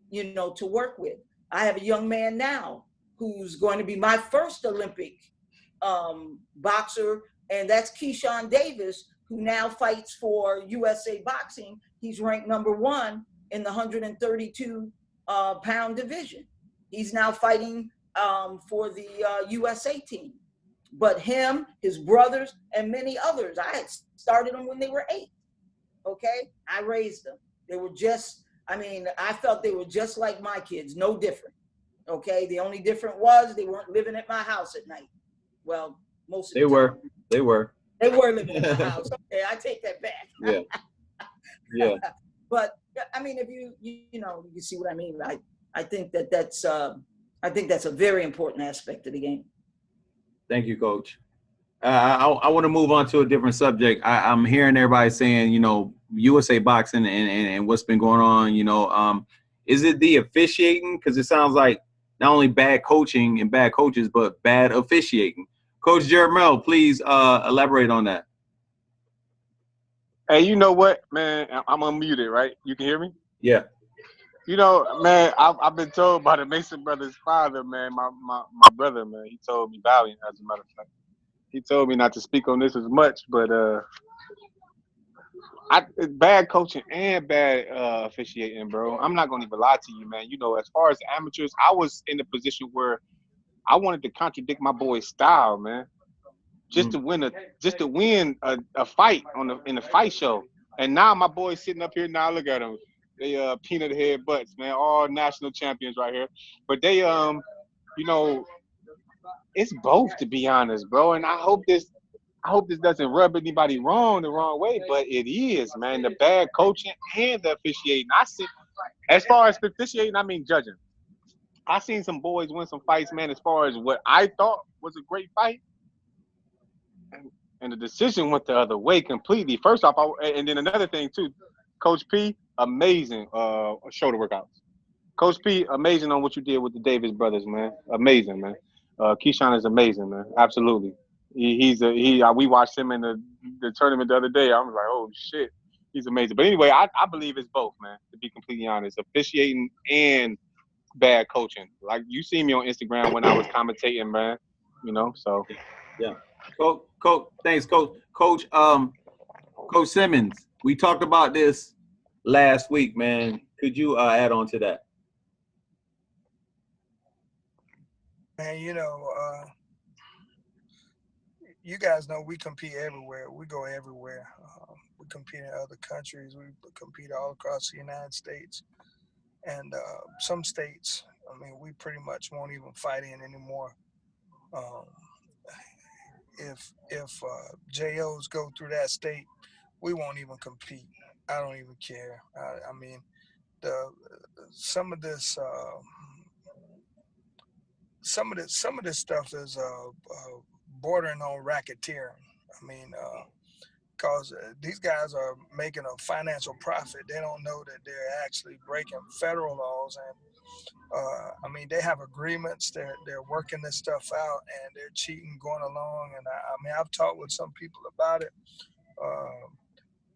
you know, to work with. I have a young man now who's going to be my first Olympic boxer, and that's Keyshawn Davis, who now fights for USA Boxing. He's ranked #1 in the 132 pound division. He's now fighting for the USA team. But him, his brothers, and many others, I had started them when they were 8. Okay, I raised them. They were just, I mean, I felt they were just like my kids, no different. Okay, the only difference was they weren't living at my house at night. Well, most of the time. They were living at my house. Okay, I take that back. Yeah. Yeah. But I mean, if you know, you see what I mean. I think that's a very important aspect of the game. Thank you, Coach. I want to move on to a different subject. I'm hearing everybody saying, you know, USA Boxing and what's been going on, you know, is it the officiating? Because it sounds like not only bad coaching and bad coaches, but bad officiating. Coach Jermel, please elaborate on that. Hey, you know what, man? I'm unmuted, right? You can hear me? Yeah. You know, man, I've been told by the Mason brothers' father, man, my brother, man, he told me, Valiant, as a matter of fact. He told me not to speak on this as much, but bad coaching and bad officiating, bro. I'm not gonna even lie to you, man. You know, as far as amateurs, I was in a position where I wanted to contradict my boy's style, man, just to win a fight in the fight show. And now my boy's sitting up here now. Look at him. They peanut head butts, man. All national champions right here. But they you know, it's both, to be honest, bro. And I hope this doesn't rub anybody the wrong way, but it is, man. The bad coaching and the officiating. I see, as far as officiating, I mean judging. I seen some boys win some fights, man, as far as what I thought was a great fight. And the decision went the other way completely. First off, and then another thing too, Coach P, amazing shoulder workouts. Coach P, amazing on what you did with the Davis brothers, man. Amazing, man. Keyshawn is amazing, man. Absolutely. We watched him in the tournament the other day. I was like, oh shit, he's amazing. But anyway, I believe it's both, man. To be completely honest, officiating and bad coaching. Like you see me on Instagram when I was commentating, man. You know, so yeah. Coach, thanks, Coach. Coach Simmons, we talked about this last week, man. Could you add on to that? Man, you know, you guys know we compete everywhere. We go everywhere. We compete in other countries. We compete all across the United States. And some states, I mean, we pretty much won't even fight in anymore. If JOs go through that state, we won't even compete. I don't even care. I mean, some of this stuff is bordering on racketeering. I mean, because these guys are making a financial profit. They don't know that they're actually breaking federal laws. And I mean, they have agreements. They're working this stuff out, and they're cheating, going along. And I mean, I've talked with some people about it.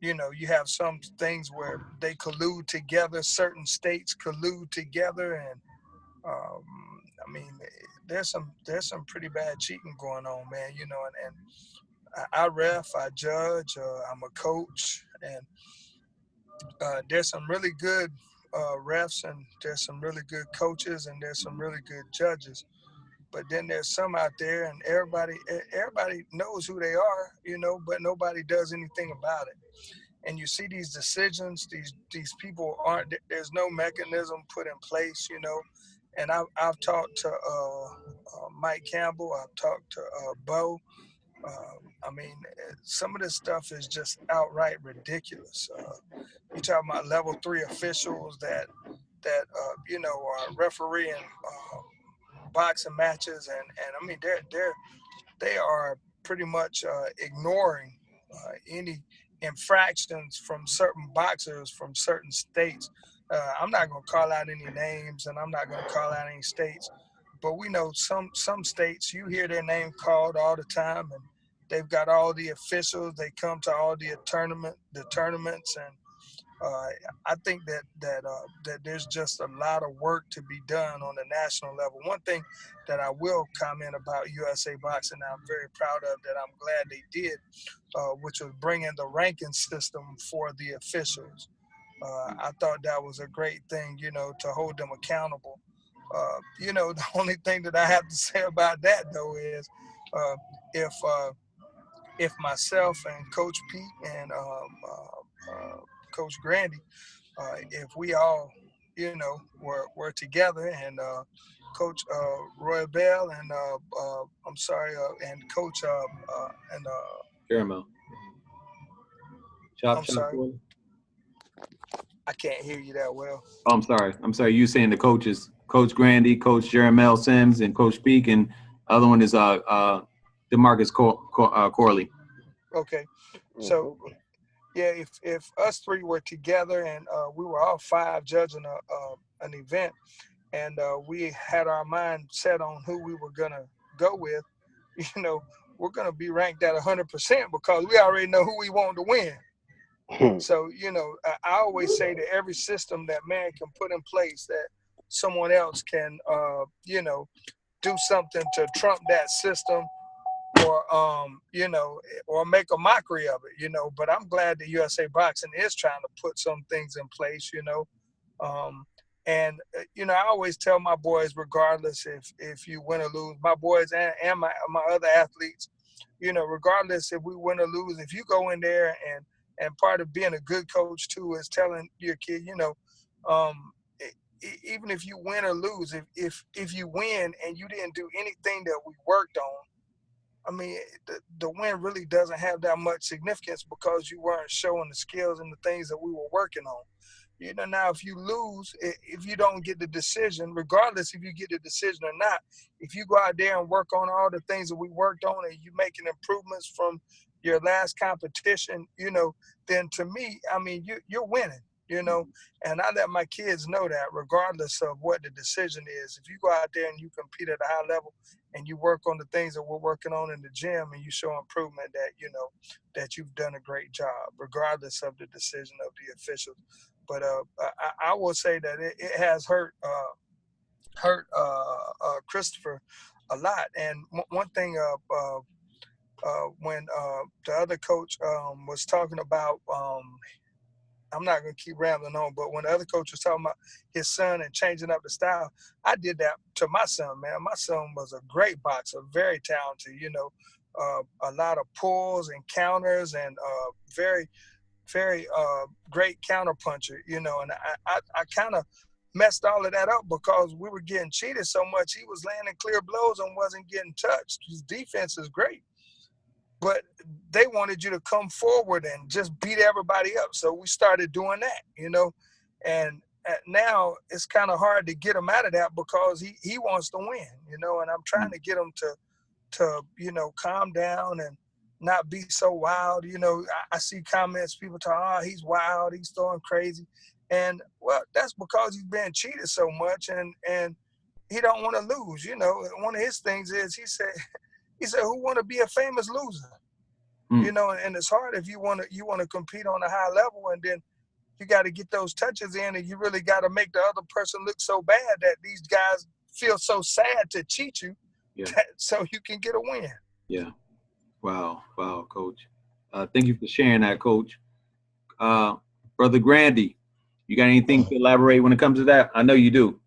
You know, you have some things where they collude together. Certain states collude together, and I mean, there's some pretty bad cheating going on, man. You know, and I ref, I judge, I'm a coach, and there's some really good refs, and there's some really good coaches, and there's some really good judges. But then there's some out there, and everybody knows who they are, you know, but nobody does anything about it. And you see these decisions, these people aren't. There's no mechanism put in place, you know. And I've talked to Mike Campbell. I've talked to Bo. I mean, some of this stuff is just outright ridiculous. You talking about level 3 officials that you know are refereeing boxing matches, and I mean they are pretty much ignoring any infractions from certain boxers from certain states. I'm not going to call out any names, and I'm not going to call out any states, but we know some states, you hear their name called all the time, and they've got all the officials. They come to all the tournaments, and I think that there's just a lot of work to be done on the national level. One thing that I will comment about USA Boxing that I'm very proud of, that I'm glad they did, which was bringing the ranking system for the officials. I thought that was a great thing, you know, to hold them accountable. You know, the only thing that I have to say about that, though, is if myself and Coach Pete and Coach Grandy, if we all, you know, were together, and Coach Roy Bell and I'm sorry, and Coach and Caramel. I'm sorry, I can't hear you that well. Oh, I'm sorry. You saying the coaches, Coach Grandy, Coach Jeremel Sims, and Coach Peak, and other one is DeMarcus Corley. Okay, so yeah, if us three were together, and we were all 5 judging an event, and we had our mind set on who we were gonna go with, you know, we're gonna be ranked at 100% because we already know who we want to win. So, you know, I always say that every system that man can put in place, that someone else can, you know, do something to trump that system, or you know, or make a mockery of it, you know. But I'm glad that USA Boxing is trying to put some things in place, you know. And you know, I always tell my boys, regardless if you win or lose, my boys and my other athletes, you know, regardless if we win or lose, if you go in there, and part of being a good coach too is telling your kid, you know, even if you win or lose, if you win and you didn't do anything that we worked on, I mean, the win really doesn't have that much significance because you weren't showing the skills and the things that we were working on. You know, now if you lose, if you don't get the decision, regardless if you get the decision or not, if you go out there and work on all the things that we worked on, and you making improvements from your last competition, you know, then to me, I mean, you're winning, you know. And I let my kids know that regardless of what the decision is, if you go out there and you compete at a high level and you work on the things that we're working on in the gym, and you show improvement, that, you know, that you've done a great job, regardless of the decision of the officials. But I will say that it has hurt Christopher a lot. And one thing, when the other coach was talking about, I'm not going to keep rambling on, but when the other coach was talking about his son and changing up the style, I did that to my son, man. My son was a great boxer, very talented, you know, a lot of pulls and counters, and very, very great counter puncher, you know. And I kind of messed all of that up because we were getting cheated so much. He was landing clear blows and wasn't getting touched. His defense is great, but they wanted you to come forward and just beat everybody up. So we started doing that, you know. And now it's kind of hard to get him out of that because he wants to win, you know. And I'm trying to get him to you know, calm down and not be so wild. You know, I see comments, people talk, oh, he's wild, he's throwing crazy. And, well, that's because he's been cheated so much, and he don't want to lose, you know. One of his things is, he said, who want to be a famous loser? You know, and it's hard if you want to compete on a high level, and then you got to get those touches in, and you really got to make the other person look so bad that these guys feel so sad to cheat you, so you can get a win. Yeah. Wow, Coach. Thank you for sharing that, Coach. Brother Grandy, you got anything to elaborate when it comes to that? I know you do.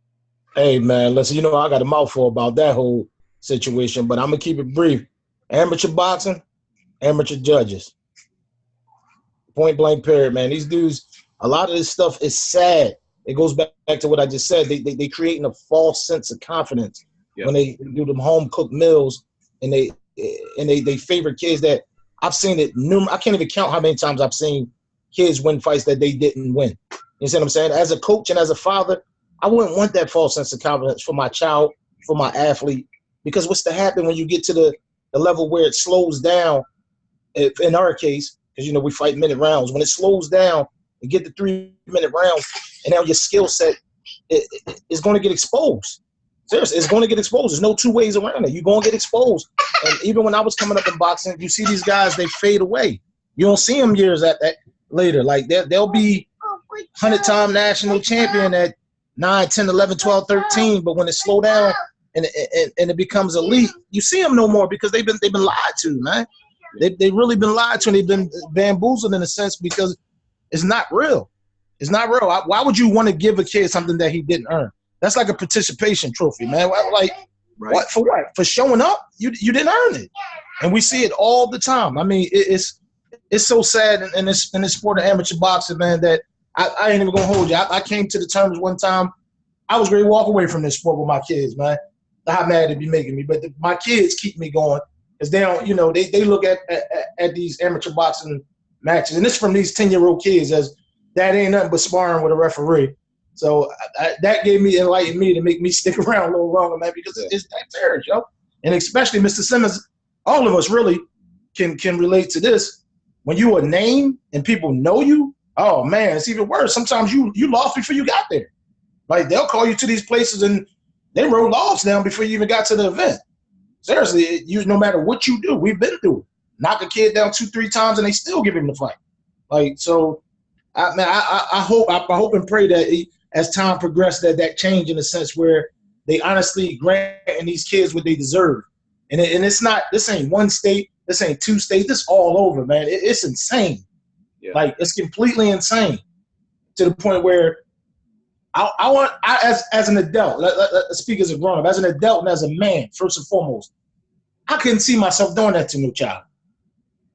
Hey, man, listen, you know, I got a mouthful about that whole situation, but I'm going to keep it brief. Amateur boxing, amateur judges. Point blank period, man. These dudes, a lot of this stuff is sad. It goes back to what I just said. They creating a false sense of confidence when they do them home cooked meals, and they favorite kids that I've seen it. I can't even count how many times I've seen kids win fights that they didn't win. You see what I'm saying? As a coach and as a father, I wouldn't want that false sense of confidence for my child, for my athlete, because what's to happen when you get to the level where it slows down, if in our case, because, you know, we fight minute rounds. When it slows down and get to 3-minute rounds, and now your skill set is going to get exposed. Seriously, it's going to get exposed. There's no two ways around it. You're going to get exposed. And even when I was coming up in boxing, you see these guys, they fade away. You don't see them years at that later. Like, they'll be 100-time national champion at 9, 10, 11, 12, 13. But when it slow down and it becomes elite, you see them no more because they've been lied to, man. They've really been lied to, and they've been bamboozled in a sense because it's not real. It's not real. Why would you want to give a kid something that he didn't earn? That's like a participation trophy, man. Like, what for? What? For showing up? You didn't earn it, and we see it all the time. I mean, it's so sad in this sport of amateur boxing, man. That I ain't even gonna hold you. I came to the terms one time. I was ready to walk away from this sport with my kids, man. How mad it'd be making me, but my kids keep me going because they don't. You know, they look at these amateur boxing matches, and this from these 10-year-old kids as that ain't nothing but sparring with a referee. So that enlightened me to make me stick around a little longer, man, because it's that serious, yo. And especially Mr. Simmons, all of us really can relate to this. When you a name and people know you, oh man, it's even worse. Sometimes you lost before you got there. Like, they'll call you to these places and they roll logs down before you even got to the event. Seriously, no matter what you do, we've been through it. Knock a kid down 2-3 times and they still give him the fight. Like, so I hope and pray that as time progressed, that change in a sense where they honestly granting these kids what they deserve. And it's not, this ain't one state, this ain't 2 states, this all over, man. It's insane. Yeah. Like, it's completely insane to the point where as an adult, let's speak as a grown-up, as an adult and as a man, first and foremost, I couldn't see myself doing that to no child.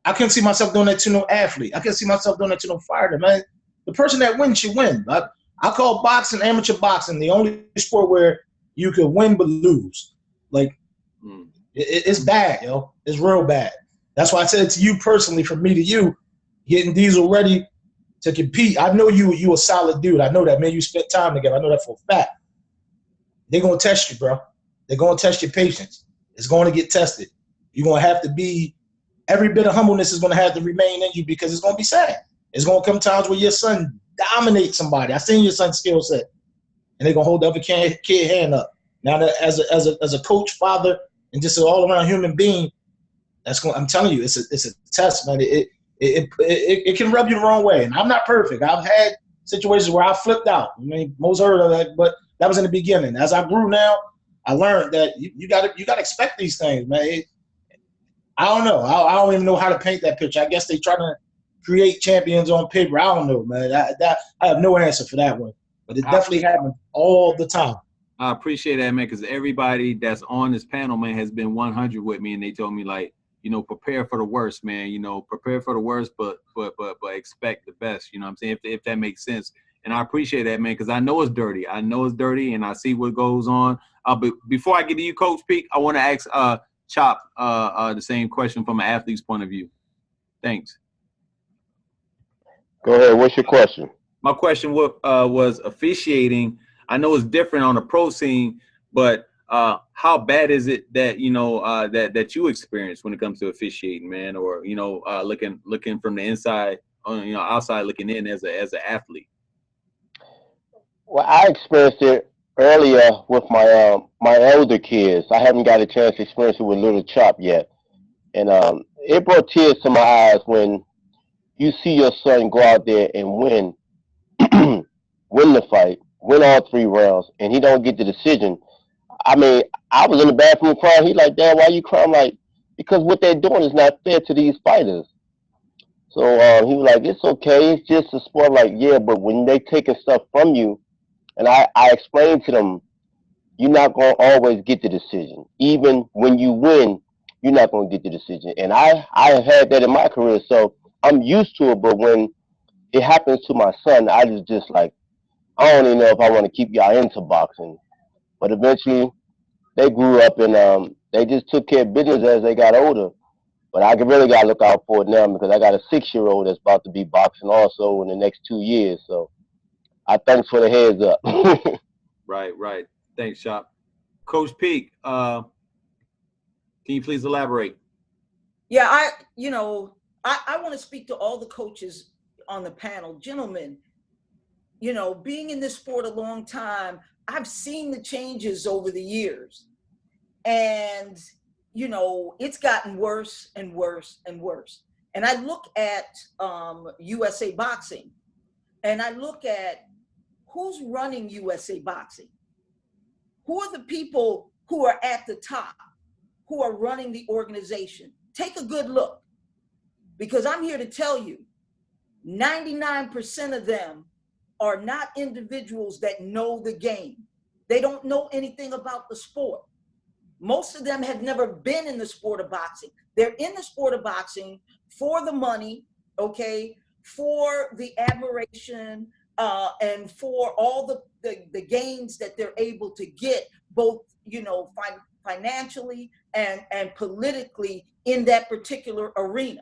I couldn't see myself doing that to no athlete. I couldn't see myself doing that to no fighter, man. The person that wins should win. I call boxing, amateur boxing, the only sport where you can win but lose. Like, it's bad, yo. It's real bad. That's why I said to you personally, from me to you, getting Diesel ready to compete. I know you a solid dude. I know that, man. You spent time together. I know that for a fact. They're going to test you, bro. They're going to test your patience. It's going to get tested. You're going to have to be – every bit of humbleness is going to have to remain in you because it's going to be sad. It's going to come times where your son dominates somebody. I seen your son's skill set. And they're going to hold the other kid hand up. Now, as a coach, father, and just an all-around human being, I'm telling you, it's a test, man. It can rub you the wrong way. And I'm not perfect. I've had situations where I flipped out. I mean, most heard of that, but that was in the beginning. As I grew now, I learned that you got to expect these things, man. I don't know. I don't even know how to paint that picture. I guess they try to create champions on paper. I don't know, man. I have no answer for that one. But it definitely happens all the time. I appreciate that, man, because everybody that's on this panel, man, has been 100 with me, and they told me, like, you know, prepare for the worst, man. You know, prepare for the worst, but expect the best. You know what I'm saying? If that makes sense. And I appreciate that, man, because I know it's dirty. I know it's dirty, and I see what goes on. But before I get to you, Coach Peak, I want to ask Chop the same question from an athlete's point of view. Thanks. Go ahead. What's your question? My question was officiating. I know it's different on the pro scene, but how bad is it that, you know, that you experience when it comes to officiating, man, or, you know, looking from the inside, you know, outside looking in as an athlete? Well, I experienced it earlier with my my older kids. I haven't got a chance to experience it with little Chop yet, and it brought tears to my eyes when you see your son go out there and win win the fight, win all 3 rounds, and he don't get the decision. I mean, I was in the bathroom crying. He like, Dad, why you crying? I'm like, because what they're doing is not fair to these fighters. So he was like, it's okay. It's just a sport. I'm like, yeah, but when they taking stuff from you, and I explained to them, you're not going to always get the decision. Even when you win, you're not going to get the decision. And I had that in my career, so I'm used to it. But when it happens to my son, I just like, I don't even know if I want to keep y'all into boxing. But eventually, they grew up and they just took care of business as they got older. But I really got to look out for it now because I got a 6-year-old that's about to be boxing also in the next 2 years. So I thanks for the heads up. Right. Thanks, Shop. Coach Peak, can you please elaborate? Yeah, I want to speak to all the coaches on the panel. Gentlemen, being in this sport a long time, I've seen the changes over the years. And, it's gotten worse and worse and worse. And I look at USA Boxing, and I look at who's running USA Boxing. Who are the people who are at the top, who are running the organization? Take a good look, because I'm here to tell you, 99% of them are not individuals that know the game. They don't know anything about the sport. Most of them have never been in the sport of boxing. They're in the sport of boxing for the money, okay, for the admiration, and for all the gains that they're able to get, both, financially and politically in that particular arena,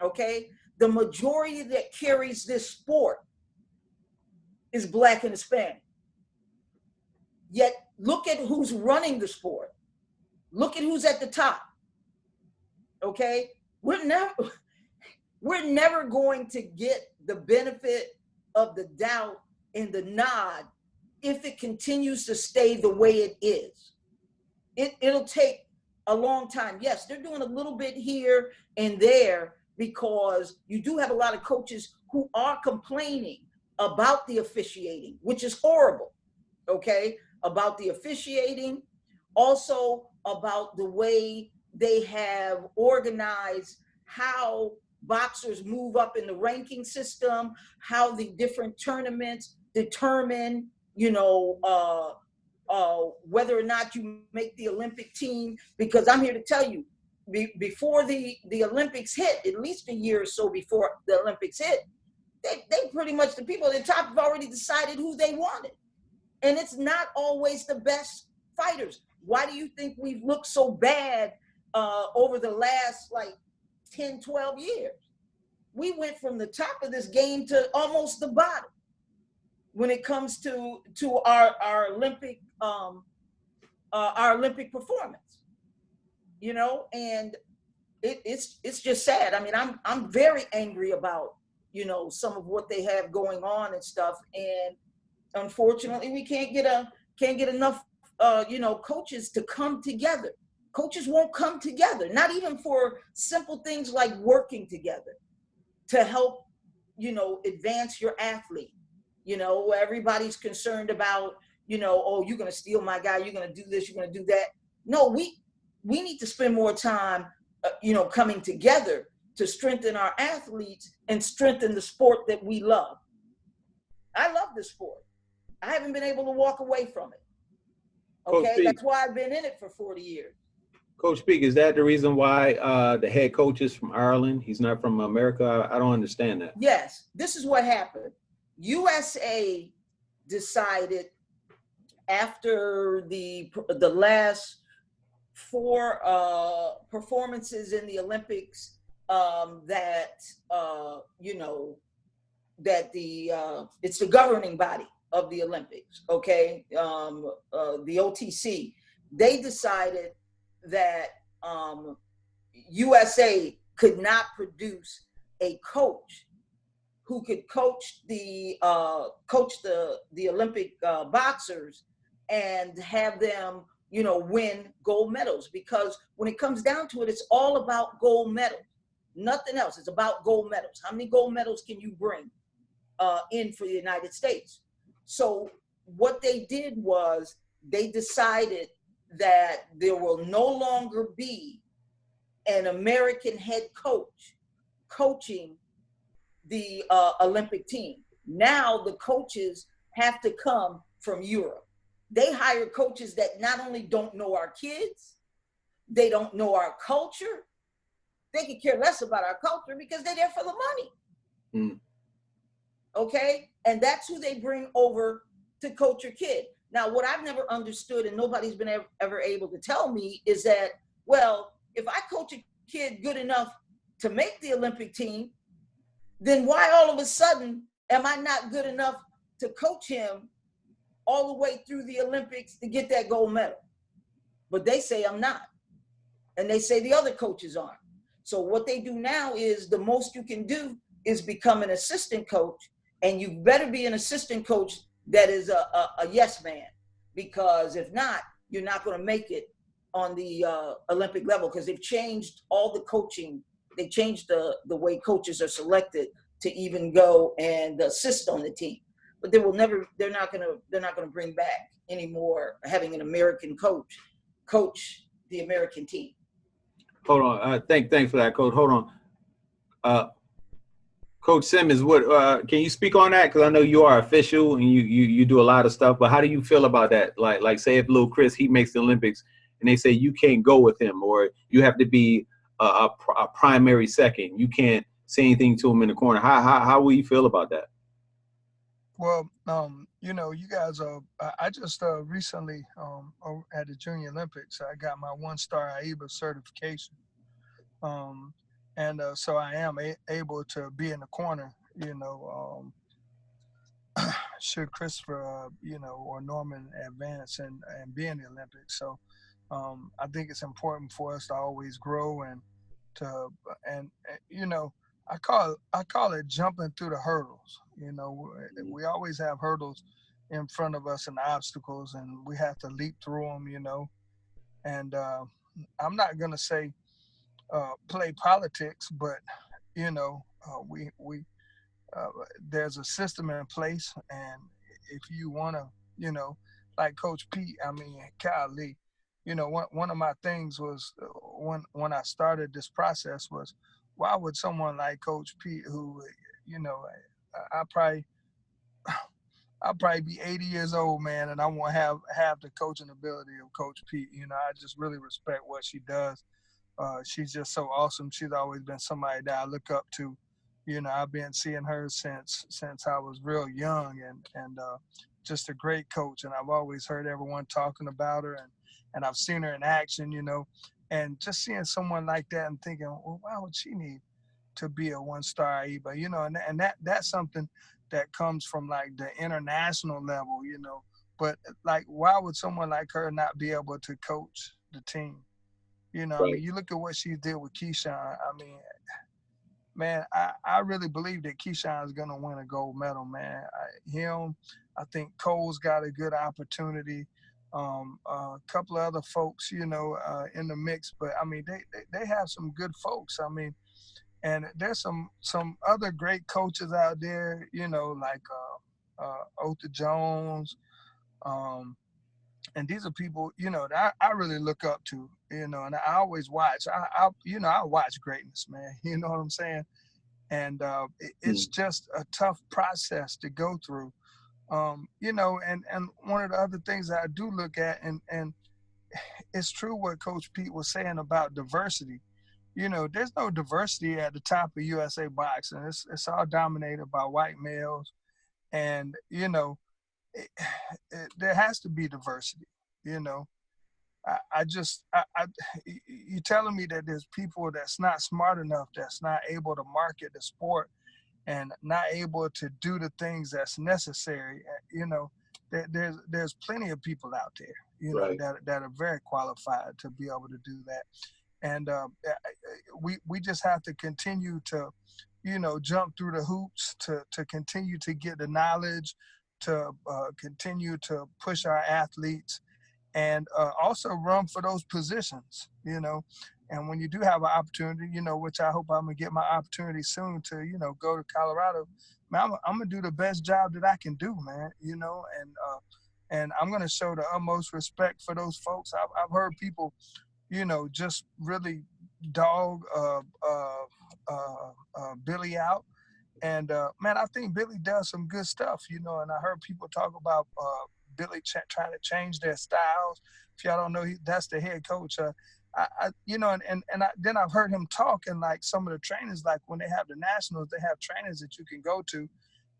okay? The majority that carries this sport is Black and Hispanic. Yet look at who's running the sport. Look at who's at the top, okay? We're never going to get the benefit of the doubt and the nod if it continues to stay the way it is. It'll take a long time. Yes, they're doing a little bit here and there because you do have a lot of coaches who are complaining about the officiating, which is horrible, okay? About the officiating, also about the way they have organized how boxers move up in the ranking system, how the different tournaments determine, whether or not you make the Olympic team. Because I'm here to tell you, before the Olympics hit, at least a year or so before the Olympics hit, they pretty much, the people at the top have already decided who they wanted. And it's not always the best fighters. Why do you think we've looked so bad over the last 10, 12 years? We went from the top of this game to almost the bottom when it comes to our Olympic performance, and it's just sad. I mean, I'm very angry about some of what they have going on and stuff, and unfortunately we can't get enough coaches to come together. Coaches won't come together, not even for simple things like working together to help, advance your athlete. Everybody's concerned about, oh, you're going to steal my guy, you're going to do this, you're going to do that. No, we need to spend more time, coming together to strengthen our athletes and strengthen the sport that we love. I love this sport. I haven't been able to walk away from it. Okay, that's why I've been in it for 40 years. Coach Speak, is that the reason why the head coach is from Ireland? He's not from America? I don't understand that. Yes, this is what happened. USA decided after the last 4 performances in the Olympics that it's the governing body of the Olympics, okay, the OTC, they decided that USA could not produce a coach who could coach the Olympic boxers and have them, win gold medals. Because when it comes down to it, it's all about gold medals, nothing else. It's about gold medals. How many gold medals can you bring? in for the United States. So what they did was they decided that there will no longer be an American head coach coaching the Olympic team. Now the coaches have to come from Europe. They hire coaches that not only don't know our kids, they don't know our culture. They could care less about our culture because they're there for the money. Mm. Okay? And that's who they bring over to coach your kid. Now, what I've never understood, and nobody's been ever able to tell me, is that, well, if I coach a kid good enough to make the Olympic team, then why all of a sudden am I not good enough to coach him all the way through the Olympics to get that gold medal? But they say I'm not. And they say the other coaches aren't. So what they do now is the most you can do is become an assistant coach, and you better be an assistant coach that is a yes man, because if not, you're not going to make it on the Olympic level, because they've changed all the coaching. They changed the way coaches are selected to even go and assist on the team. But they will never. They're not going to bring back anymore having an American coach the American team. Hold on. Thanks for that, Coach. Hold on. Coach Simmons, what can you speak on that? Because I know you are official and you do a lot of stuff. But how do you feel about that? Like say if little Chris, he makes the Olympics and they say you can't go with him, or you have to be a primary second. You can't say anything to him in the corner. How will you feel about that? Well, you guys, I just recently at the Junior Olympics, I got my 1-star AIBA certification. And so I am able to be in the corner, should Christopher, or Norman advance and be in the Olympics. So I think it's important for us to always grow and I call it jumping through the hurdles. We always have hurdles in front of us and obstacles, and we have to leap through them, and I'm not going to say play politics, but there's a system in place, and if you want to, like Coach Pete, golly, one of my things was when I started this process was, why would someone like Coach Pete, who, I'll probably be 80 years old, man, and I won't have the coaching ability of Coach Pete. I just really respect what she does. She's just so awesome. She's always been somebody that I look up to. I've been seeing her since I was real young, and just a great coach. And I've always heard everyone talking about her, and I've seen her in action, and just seeing someone like that and thinking, well, why would she need to be a 1-star AIBA? And that's something that comes from like the international level, but like, why would someone like her not be able to coach the team? Right. You look at what she did with Keyshawn. Man, I really believe that Keyshawn is going to win a gold medal, man. I think Cole's got a good opportunity. A couple of other folks, in the mix, but they have some good folks. And there's some other great coaches out there, like Otha Jones. And these are people, that I really look up to, and I always watch. I watch greatness, man. You know what I'm saying? And it's just a tough process to go through. And one of the other things that I do look at, and it's true what Coach Pete was saying about diversity. There's no diversity at the top of USA boxing. It's all dominated by white males, and there has to be diversity. You're telling me that there's people that's not smart enough, that's not able to market the sport, and not able to do the things that's necessary. There's plenty of people out there, right, that are very qualified to be able to do that. And we just have to continue to, jump through the hoops to continue to get the knowledge, to continue to push our athletes, and also run for those positions. And when you do have an opportunity, you know, which I hope I'm gonna get my opportunity soon to, you know, go to Colorado, man, I'm gonna do the best job that I can do, man. You know, and I'm gonna show the utmost respect for those folks. I've heard people, you know, just really dog Billy out. And man, I think Billy does some good stuff, you know. And I heard people talk about Billy trying to change their styles. If y'all don't know, that's the head coach. You know, then I've heard him talk, and like some of the trainers, like when they have the nationals, they have trainers that you can go to.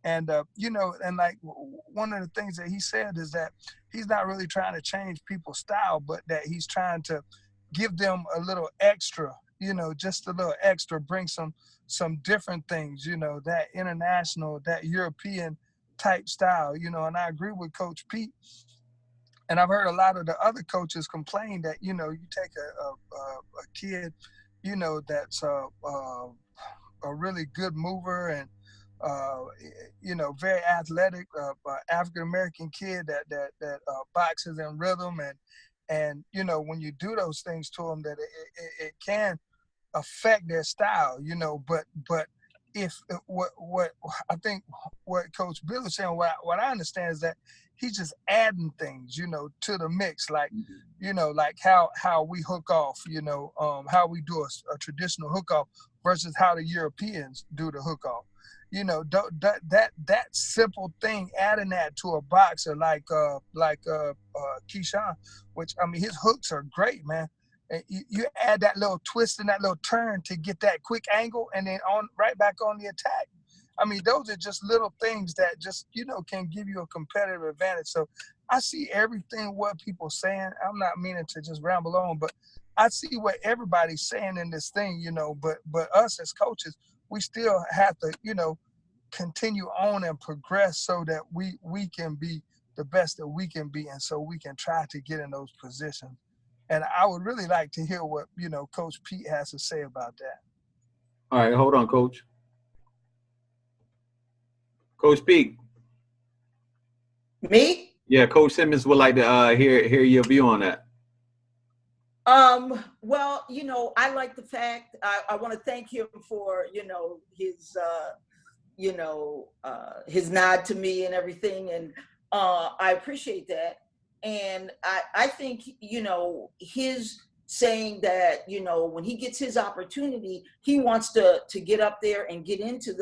And, you know, and like one of the things that he said is that he's not really trying to change people's style, but that he's trying to give them a little extra, you know, just a little extra, bring some different things, you know, that international, that European type style, you know. And I agree with Coach Pete. And I've heard a lot of the other coaches complain that, you know, you take a kid, you know, that's a really good mover and, you know, very athletic, African-American kid that boxes in rhythm. And, you know, when you do those things to them, that it can affect their style, you know, but if what I think what Coach Bill is saying, what I understand is that he's just adding things, you know, to the mix, like, you know, like how we hook off, you know, how we do a traditional hook off versus how the Europeans do the hook off. You know, that simple thing, adding that to a boxer like Keyshawn, which, I mean, his hooks are great, man. And you add that little twist and that little turn to get that quick angle, and then right back on the attack. I mean, those are just little things that just, you know, can give you a competitive advantage. So I see everything what people saying. I'm not meaning to just ramble on, but I see what everybody's saying in this thing, you know, but us as coaches, we still have to, you know, continue on and progress so that we can be the best that we can be, and so we can try to get in those positions. And I would really like to hear what, you know, Coach Pete has to say about that. All right, hold on, Coach. Coach Pete. Me? Yeah, Coach Simmons would like to hear your view on that. Well, you know, I like the fact, I want to thank him for, you know, his nod to me and everything. And I appreciate that. And I think, you know, his saying that, you know, when he gets his opportunity, he wants to get up there and get into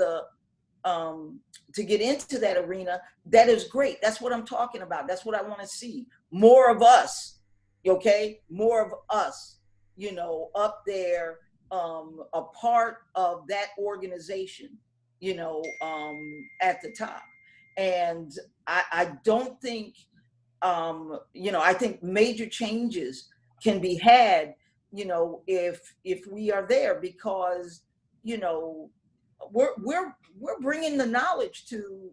that arena. That is great. That's what I'm talking about. That's what I want to see. More of us, okay? More of us, you know, up there, a part of that organization, you know, at the top. And I don't think, you know, I think major changes can be had, you know, if we are there, because, you know, we're bringing the knowledge to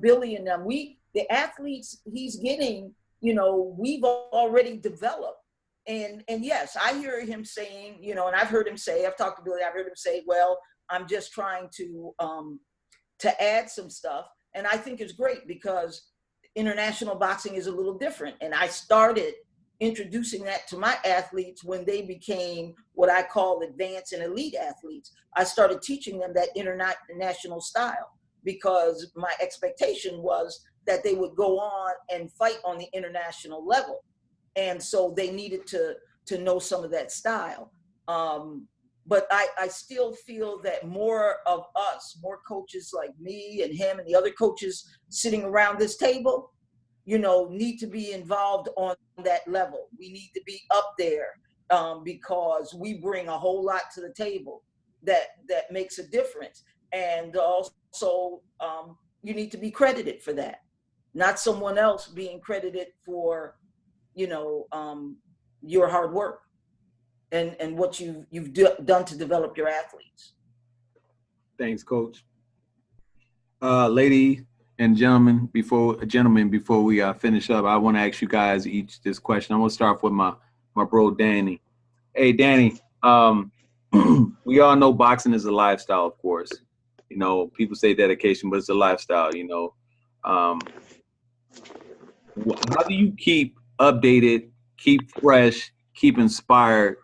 Billy and them. The athletes he's getting, you know, we've already developed. And yes, I hear him saying, you know, and I've heard him say, I've talked to Billy, I've heard him say, well, I'm just trying to add some stuff. And I think it's great, because international boxing is a little different. And I started introducing that to my athletes when they became what I call advanced and elite athletes. I started teaching them that international style, because my expectation was that they would go on and fight on the international level. And so they needed to know some of that style. But I still feel that more of us, more coaches like me and him and the other coaches sitting around this table, you know, need to be involved on that level. We need to be up there, because we bring a whole lot to the table that makes a difference. And also, you need to be credited for that, not someone else being credited for, you know, your hard work and what you've done to develop your athletes. Thanks, Coach. Ladies and gentlemen, before we finish up, I want to ask you guys each this question. I'm gonna start with my bro Danny. Hey, Danny. We all know boxing is a lifestyle, of course. You know, people say dedication, but it's a lifestyle. You know, how do you keep updated, keep fresh, keep inspired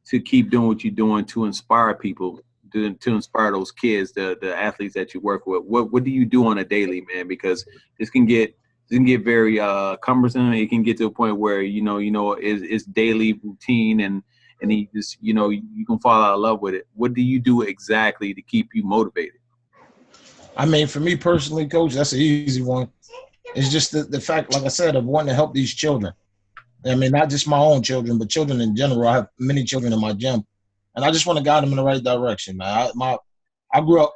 to keep doing what you're doing to inspire people, to inspire those kids, the athletes that you work with? What do you do on a daily, man? Because this can get very cumbersome. It can get to a point where it's daily routine, and you just you can fall out of love with it. What do you do exactly to keep you motivated? I mean, for me personally, Coach, that's an easy one. It's just the fact, like I said, of wanting to help these children. I mean, not just my own children, but children in general. I have many children in my gym, and I just want to guide them in the right direction, man. I grew up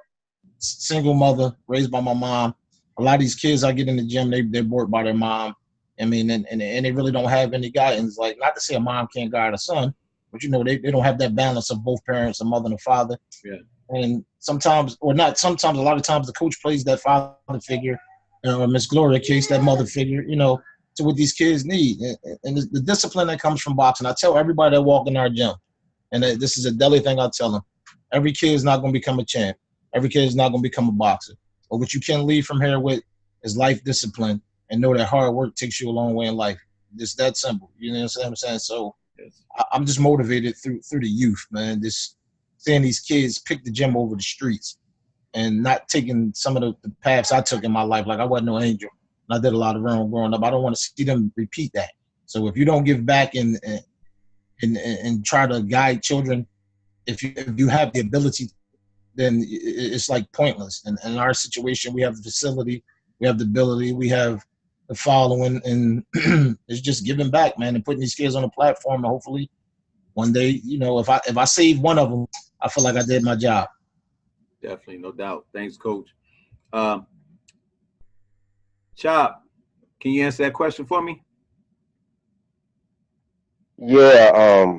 single mother, raised by my mom. A lot of these kids I get in the gym, they're bored by their mom. I mean, and they really don't have any guidance. Like, not to say a mom can't guide a son, but they don't have that balance of both parents, a mother and a father. Yeah. And sometimes, or not sometimes, a lot of times the coach plays that father figure, or Miss Gloria case, that mother figure, to what these kids need. And the discipline that comes from boxing. I tell everybody that walk in our gym, and this is a daily thing I tell them, every kid is not going to become a champ. Every kid is not going to become a boxer. But what you can leave from here with is life discipline, and know that hard work takes you a long way in life. Just that simple. You know what I'm saying? So I'm just motivated through the youth, man. Just seeing these kids pick the gym over the streets and not taking some of the paths I took in my life. Like, I wasn't no angel, and I did a lot of wrong growing up. I don't want to see them repeat that. So if you don't give back and try to guide children, if you have the ability, then it's like pointless. And in our situation, we have the facility, we have the ability, we have the following, and it's just giving back, man, and putting these kids on a platform. And hopefully one day, if I save one of them, I feel like I did my job. Definitely, no doubt. Thanks, Coach. Chop, can you answer that question for me? Yeah,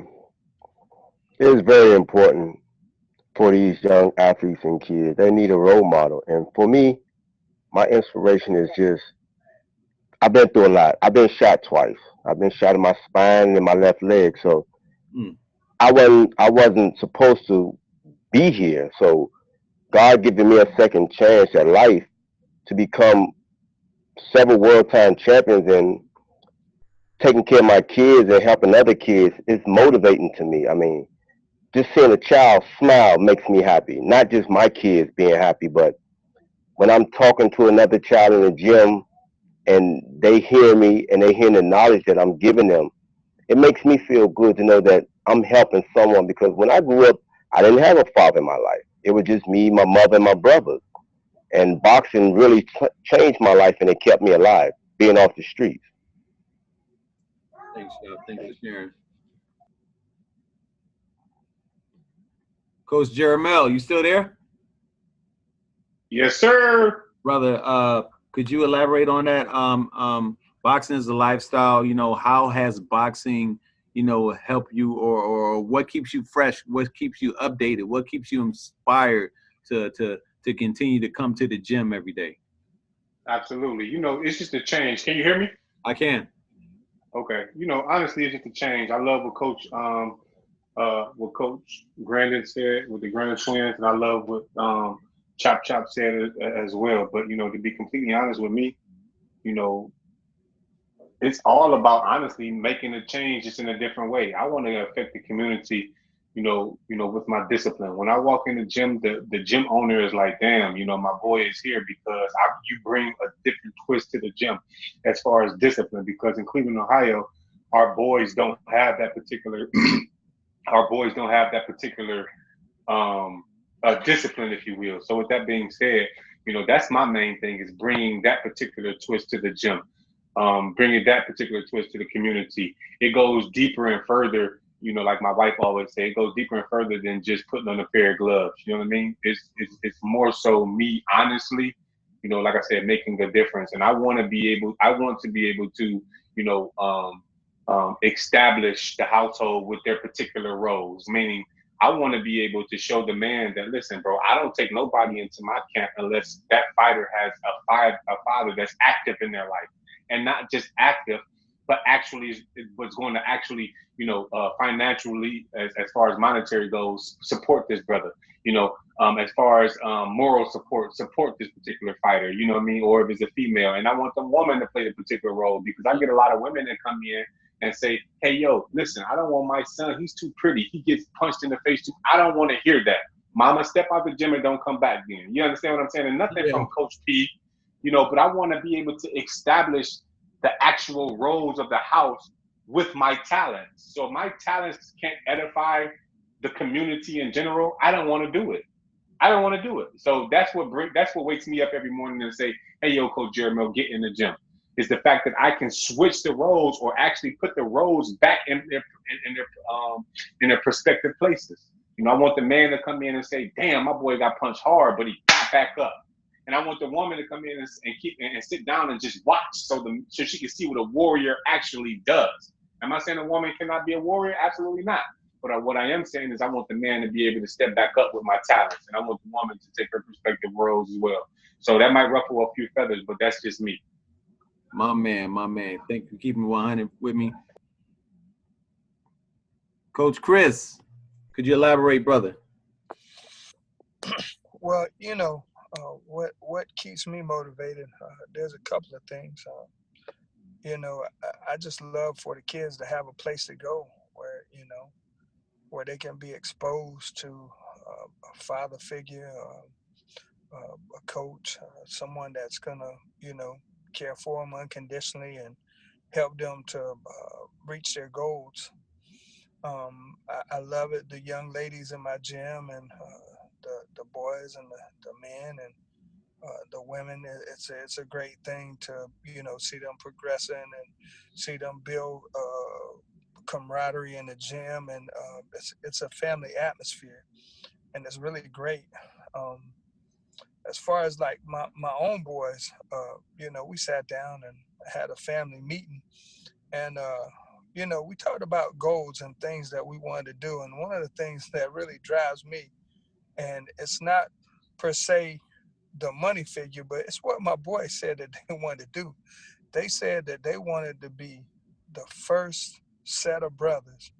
it's very important for these young athletes and kids. They need a role model. And for me, my inspiration is just, I've been through a lot. I've been shot twice. I've been shot in my spine and my left leg. So I wasn't supposed to be here. So God giving me a second chance at life to become several world-time champions and taking care of my kids and helping other kids is motivating to me. I mean, just seeing a child smile makes me happy. Not just my kids being happy, but when I'm talking to another child in the gym and they hear me and they hear the knowledge that I'm giving them, it makes me feel good to know that I'm helping someone. Because when I grew up, I didn't have a father in my life. It was just me, my mother, and my brothers. And boxing really changed my life, and it kept me alive, being off the streets. Thanks, Chop. Thanks for sharing. Coach Jeremel, you still there? Yes, sir. Brother, could you elaborate on that? Boxing is a lifestyle. How has boxing, helped you, or what keeps you fresh? What keeps you updated? What keeps you inspired to continue to come to the gym every day? Absolutely. It's just a change. Can you hear me? I can. Okay. Honestly, it's just a change. I love what Coach Grandy said with the Grandy twins, and I love what Chop said as well. But to be completely honest with me, it's all about honestly making a change just in a different way. I want to affect the community, with my discipline. When I walk in the gym, the gym owner is like, damn, my boy is here because you bring a different twist to the gym as far as discipline. Because in Cleveland, Ohio, our boys don't have that particular discipline, if you will. So with that being said, that's my main thing, is bringing that particular twist to the gym, bringing that particular twist to the community. It goes deeper and further, like my wife always say, it goes deeper and further than just putting on a pair of gloves. You know what I mean? It's more so me, honestly, like I said, making a difference. And I want to be able to, establish the household with their particular roles, meaning I want to be able to show the man that, listen, bro, I don't take nobody into my camp unless that fighter has a father that's active in their life, and not just active, but actually was going to actually, financially, as far as monetary goes, support this brother, as far as moral support this particular fighter, you know what I mean? Or if it's a female, and I want the woman to play the particular role, because I get a lot of women that come in and say, hey, yo, listen, I don't want my son. He's too pretty. He gets punched in the face too. I don't want to hear that. Mama, step out the gym and don't come back then. You understand what I'm saying? And nothing from Coach P, but I want to be able to establish the actual roles of the house with my talents. So if my talents can't edify the community in general, I don't want to do it. So that's what wakes me up every morning and say, hey, yo, Coach Jeremy, get in the gym. Is the fact that I can switch the roles or actually put the roles back in their prospective places. I want the man to come in and say, damn, my boy got punched hard, but he got back up. And I want the woman to come in and sit down and just watch so she can see what a warrior actually does. Am I saying a woman cannot be a warrior? Absolutely not. But what I am saying is I want the man to be able to step back up with my talents, and I want the woman to take her prospective roles as well. So that might ruffle a few feathers, but that's just me. My man. Thank you for keeping 100 with me. Coach Chris, could you elaborate, brother? Well, what keeps me motivated, there's a couple of things. I just love for the kids to have a place to go where they can be exposed to a father figure, a coach, someone that's gonna, care for them unconditionally and help them to reach their goals. I love it, the young ladies in my gym and the boys and the men and the women. It's a great thing to see them progressing and see them build camaraderie in the gym, and it's a family atmosphere, and it's really great. As far as like my own boys, we sat down and had a family meeting, and we talked about goals and things that we wanted to do. And one of the things that really drives me, and it's not per se the money figure, but it's what my boys said that they wanted to do. They said that they wanted to be the first set of brothers,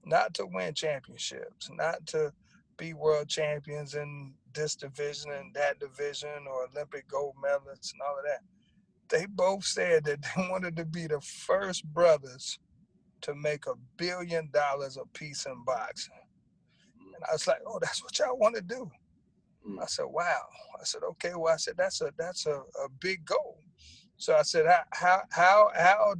not to win championships, not to be world champions in this division and that division or Olympic gold medalists and all of that. They both said that they wanted to be the first brothers to make $1 billion a piece in boxing. And I was like, oh, that's what y'all want to do? I said, wow. I said, okay, well, I said, that's a big goal. So I said, how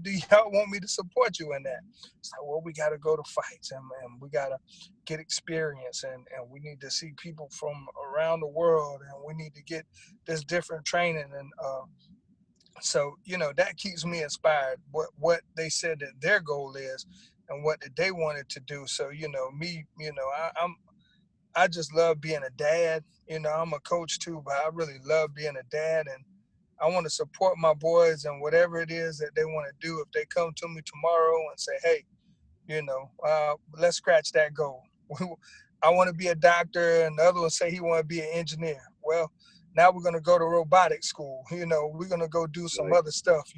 do y'all want me to support you in that? It's like, well, we got to go to fights and we got to get experience and we need to see people from around the world and we need to get this different training. And so, that keeps me inspired, what they said that their goal is and what that they wanted to do. So, me, I just love being a dad. I'm a coach too, but I really love being a dad, and I want to support my boys and whatever it is that they want to do. If they come to me tomorrow and say, hey, let's scratch that goal. I want to be a doctor, and the other one say he want to be an engineer. Well, now we're going to go to robotics school. We're going to go do some other stuff,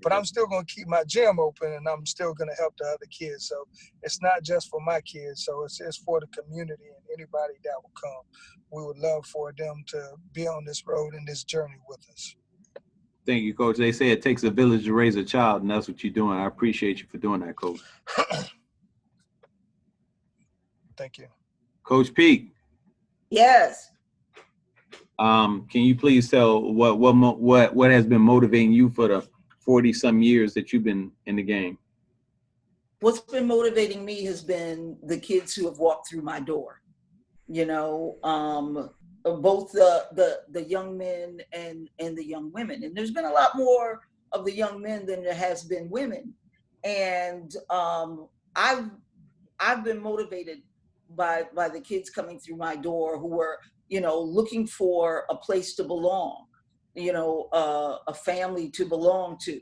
but I'm still going to keep my gym open, and I'm still going to help the other kids. So it's not just for my kids. So it's for the community and anybody that will come. We would love for them to be on this road and this journey with us. Thank you, Coach. They say it takes a village to raise a child, and that's what you're doing. I appreciate you for doing that, Coach. Thank you. Coach Peak. Yes. Can you please tell what has been motivating you for the 40-some years that you've been in the game? What's been motivating me has been the kids who have walked through my door. Both the young men and the young women. And there's been a lot more of the young men than there has been women. And I've been motivated by the kids coming through my door who were, looking for a place to belong, a family to belong to,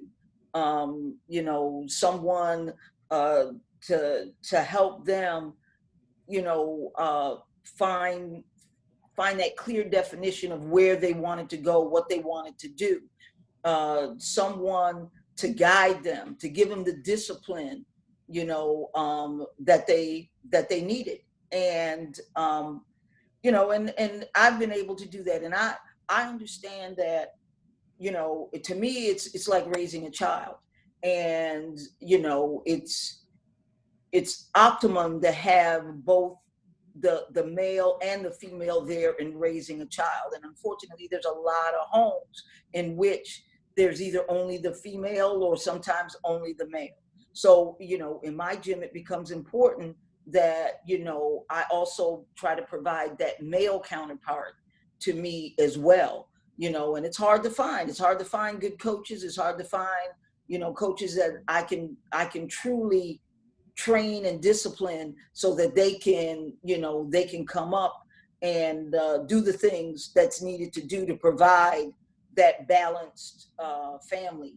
someone to help them, find that clear definition of where they wanted to go, what they wanted to do, someone to guide them, to give them the discipline, that they needed. And, and I've been able to do that. And I understand that, to me, it's like raising a child. And, you know, it's optimum to have both the male and the female there in raising a child. And unfortunately, there's a lot of homes in which there's either only the female or sometimes only the male. So, you know, in my gym, it becomes important that, you know, I also try to provide that male counterpart to me as well, you know, and it's hard to find. It's hard to find good coaches. It's hard to find, you know, coaches that I can truly train and discipline so that they can, you know, they can come up and do the things that's needed to do to provide that balanced family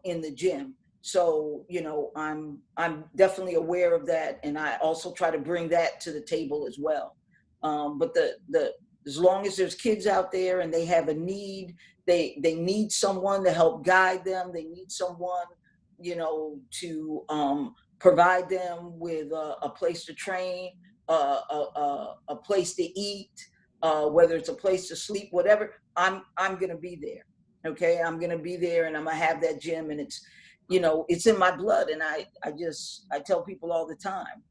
in the gym. So, you know, I'm definitely aware of that, and I also try to bring that to the table as well. But as long as there's kids out there and they have a need, they need someone to help guide them. They need someone, you know, to provide them with a place to train, a place to eat, whether it's a place to sleep, whatever. I'm gonna be there. Okay, I'm gonna be there, and I'm gonna have that gym, and it's, you know, it's in my blood. And I tell people all the time,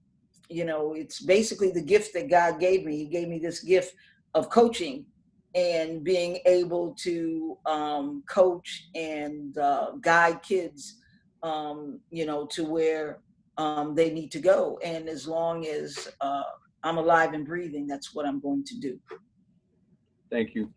you know, it's basically the gift that God gave me. He gave me this gift of coaching and being able to coach and guide kids, you know, to where they need to go. And as long as I'm alive and breathing, that's what I'm going to do. Thank you.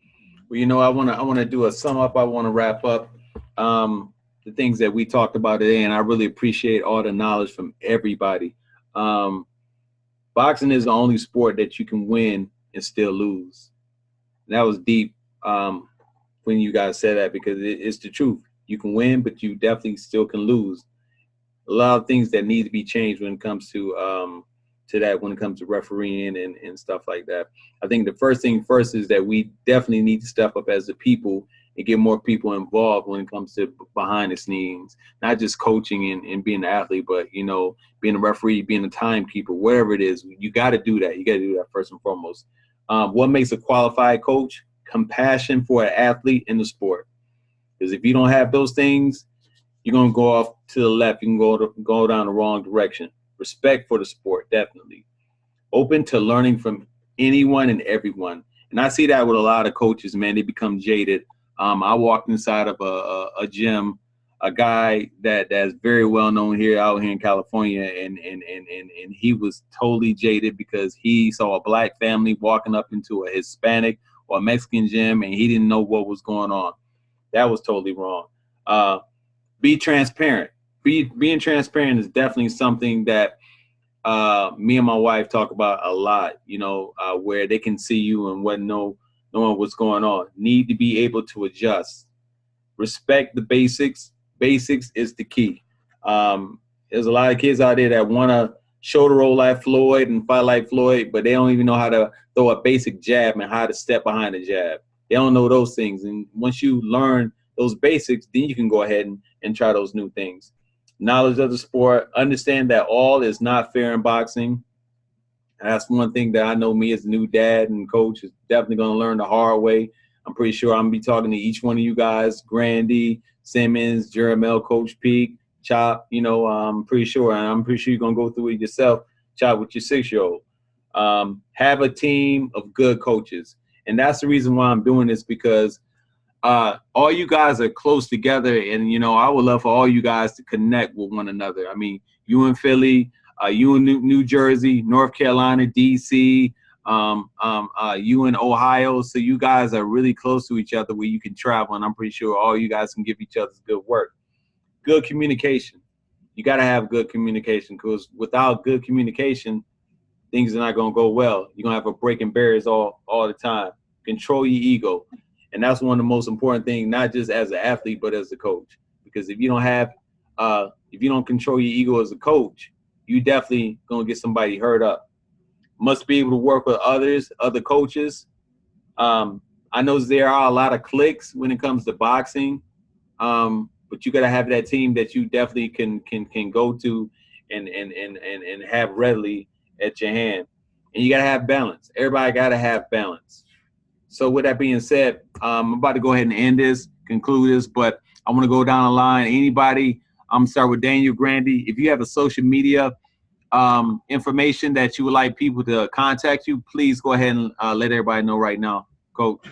Well, you know, I want to do a sum up. I want to wrap up the things that we talked about today, and I really appreciate all the knowledge from everybody. Boxing is the only sport that you can win and still lose. And that was deep when you guys said that, because it's the truth. You can win, but you definitely still can lose. A lot of things that need to be changed when it comes to that, when it comes to refereeing and stuff like that. I think the first thing first is that we definitely need to step up as a people and get more people involved when it comes to behind the scenes, not just coaching and being an athlete, but, you know, being a referee, being a timekeeper, whatever it is. You got to do that. You got to do that first and foremost. What makes a qualified coach? Compassion for an athlete in the sport. Because if you don't have those things, you're going to go off to the left. You can go down the wrong direction. Respect for the sport, definitely. Open to learning from anyone and everyone. And I see that with a lot of coaches, man. They become jaded. I walked inside of a gym, a guy that's very well known out here in California, and he was totally jaded because he saw a black family walking up into a Hispanic or a Mexican gym, and he didn't know what was going on. That was totally wrong. Be transparent. Being transparent is definitely something that me and my wife talk about a lot, you know, where they can see you and knowing what's going on. Need to be able to adjust. Respect the basics. Basics is the key. There's a lot of kids out there that want to shoulder roll like Floyd and fight like Floyd, but they don't even know how to throw a basic jab and how to step behind a jab. They don't know those things. And once you learn those basics, then you can go ahead and try those new things. Knowledge of the sport. Understand that all is not fair in boxing. And that's one thing that I know me as a new dad and coach is definitely going to learn the hard way. I'm pretty sure I'm going to be talking to each one of you guys, Grandy, Simmons, Jeremiah, Coach Peak, Chop, you know, I'm pretty sure. And I'm pretty sure you're going to go through it yourself, Chop, with your 6-year-old. Have a team of good coaches. And that's the reason why I'm doing this, because all you guys are close together. And, you know, I would love for all you guys to connect with one another. I mean, you in Philly, you in New Jersey, North Carolina, D.C., you in Ohio. So you guys are really close to each other where you can travel. And I'm pretty sure all you guys can give each other good work. Good communication. You got to have good communication, because without good communication, things are not going to go well. You're going to have a breaking barriers all the time. Control your ego. And that's one of the most important things, not just as an athlete, but as a coach. Because if you don't control your ego as a coach, you definitely going to get somebody hurt up. Must be able to work with other coaches. I know there are a lot of cliques when it comes to boxing, but you got to have that team that you definitely can go to and have readily at your hand. And you got to have balance. Everybody got to have balance. So with that being said, I'm about to go ahead and end this, conclude this, but I want to go down the line. Anybody I'm start with Daniel Grandy. If you have a social media information that you would like people to contact you, please go ahead and let everybody know right now, Coach.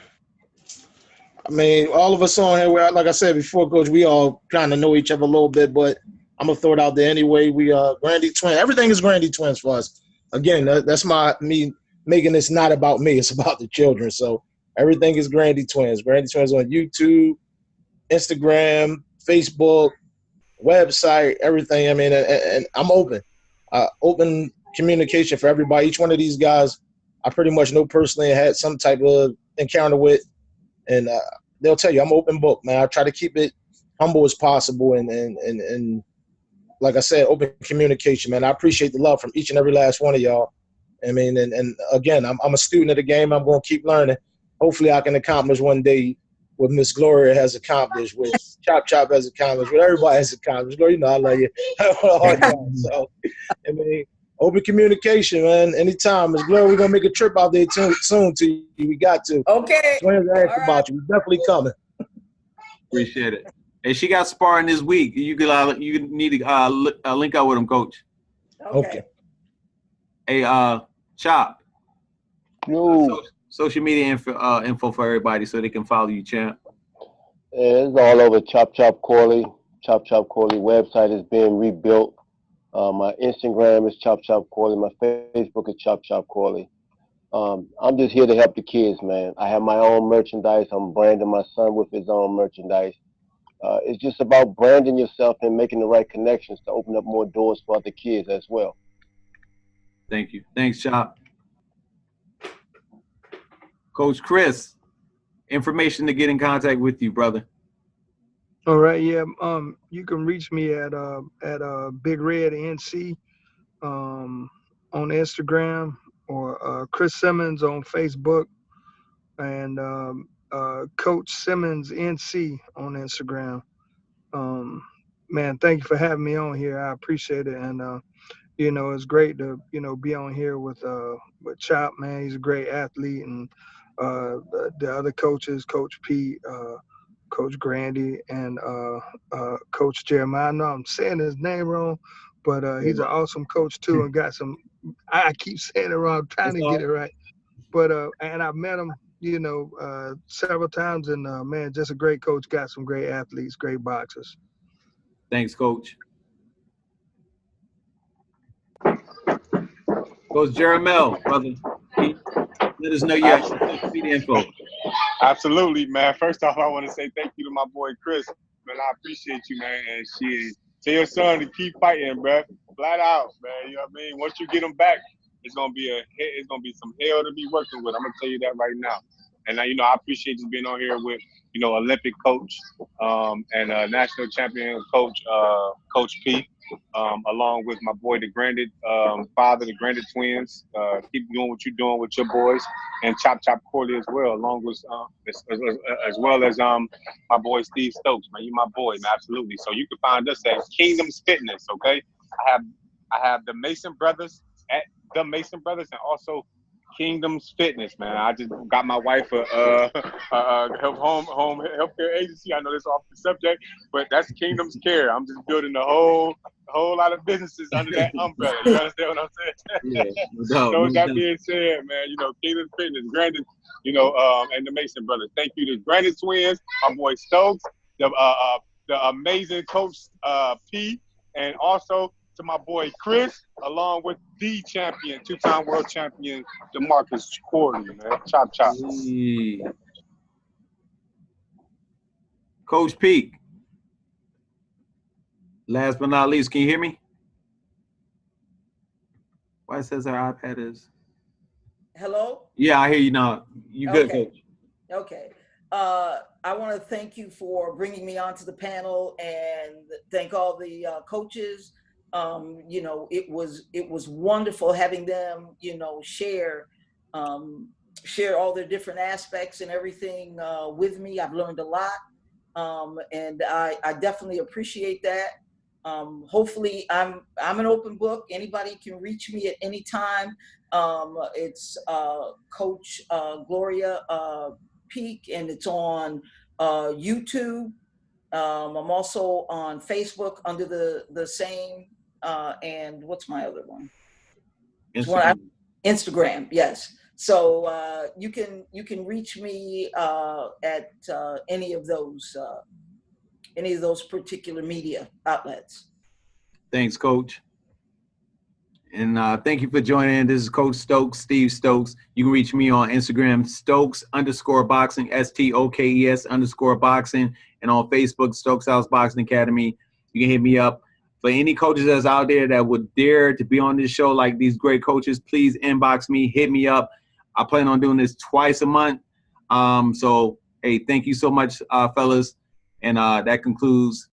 I mean, all of us on here, like I said before, Coach, we all kind of know each other a little bit, but I'm gonna throw it out there anyway. We Grandy Twins. Everything is Grandy Twins for us. Again, that's me making this not about me. It's about the children. So everything is Grandy Twins. Grandy Twins on YouTube, Instagram, Facebook, website, everything. I mean, and I'm open. Open communication for everybody. Each one of these guys, I pretty much know personally and had some type of encounter with. And they'll tell you I'm open book, man. I try to keep it humble as possible, and like I said, open communication, man. I appreciate the love from each and every last one of y'all. I mean, and again, I'm a student of the game. I'm going to keep learning. Hopefully, I can accomplish one day what Miss Gloria has accomplished, what Chop Chop has accomplished, what everybody has accomplished. Gloria, you know I love you. So, I mean, open communication, man. Anytime. Miss Gloria, we're going to make a trip out there soon to you. We got to. Okay. Twins asked about you. We're definitely coming. Appreciate it. And she got sparring this week. You need to link up with him, Coach. Okay. Hey, Chop. Yo. Social media info for everybody so they can follow you, champ. Yeah, it's all over Chop Corley. Chop Corley website is being rebuilt. My Instagram is Chop Corley. My Facebook is Chop Corley. I'm just here to help the kids, man. I have my own merchandise. I'm branding my son with his own merchandise. It's just about branding yourself and making the right connections to open up more doors for other kids as well. Thank you. Thanks, Chop. Coach Chris, information to get in contact with you, brother. All right, yeah. You can reach me at Big Red NC on Instagram, or Chris Simmons on Facebook, and Coach Simmons NC on Instagram. Man, thank you for having me on here. I appreciate it, and it's great to be on here with Chop. Man, he's a great athlete, and the other coaches, Coach Pete, Coach Grandy, and Coach Jeremiah. I know I'm saying his name wrong, but he's an awesome coach too, and got some. I keep saying it wrong. I'm trying to get it right, but and I met him, several times, and man, just a great coach. Got some great athletes, great boxers. Thanks, Coach. Coach Jeremiah, brother, let us know your social media info. Absolutely, man. First off, I want to say thank you to my boy Chris. Man, I appreciate you, man. And shit, tell your son to keep fighting, bro. Flat out, man. You know what I mean? Once you get him back, it's gonna be some hell to be working with. I'm gonna tell you that right now. And I appreciate you being on here with Olympic coach and national champion coach Coach P. Along with my boy, the Grandy father, the Grandy twins. Keep doing what you're doing with your boys, and Chop Corley as well, along with as well as my boy Steve Stokes. Man, you my boy, man, absolutely. So you can find us at Kingdom's Fitness. Okay, I have the Mason Brothers at the Mason Brothers, and also Kingdom's Fitness, man. I just got my wife a home healthcare agency. I know this off the subject, but that's Kingdom's Care. I'm just building a whole lot of businesses under that umbrella. You understand what I'm saying? Yeah, no, so with that being said, man, Kingdom's Fitness, Grandy, and the Mason Brothers. Thank you to Grandy twins, my boy Stokes, the amazing coach P, and also to my boy Chris, along with the champion, two-time world champion, DeMarcus Corley, man. Chop. Hey. Coach Peak. Last but not least, can you hear me? Why it says our iPad is? Hello? Yeah, I hear you now. You good, Okay. Coach? Okay. I want to thank you for bringing me onto the panel, and thank all the coaches. It was wonderful having them, share all their different aspects and everything with me. I've learned a lot, and I definitely appreciate that. Hopefully, I'm an open book. Anybody can reach me at any time. It's Coach Gloria Peak, and it's on YouTube, I'm also on Facebook under the same, and what's my other one? Instagram, yes. So you can reach me at any of those particular media outlets. Thanks, Coach. And thank you for joining. This is Coach Stokes, Steve Stokes. You can reach me on Instagram, Stokes_boxing, STOKES_boxing, and on Facebook, Stokeshouse Boxing Academy. You can hit me up. For any coaches that's out there that would dare to be on this show like these great coaches, please inbox me, hit me up. I plan on doing this twice a month. So, hey, thank you so much, fellas. And that concludes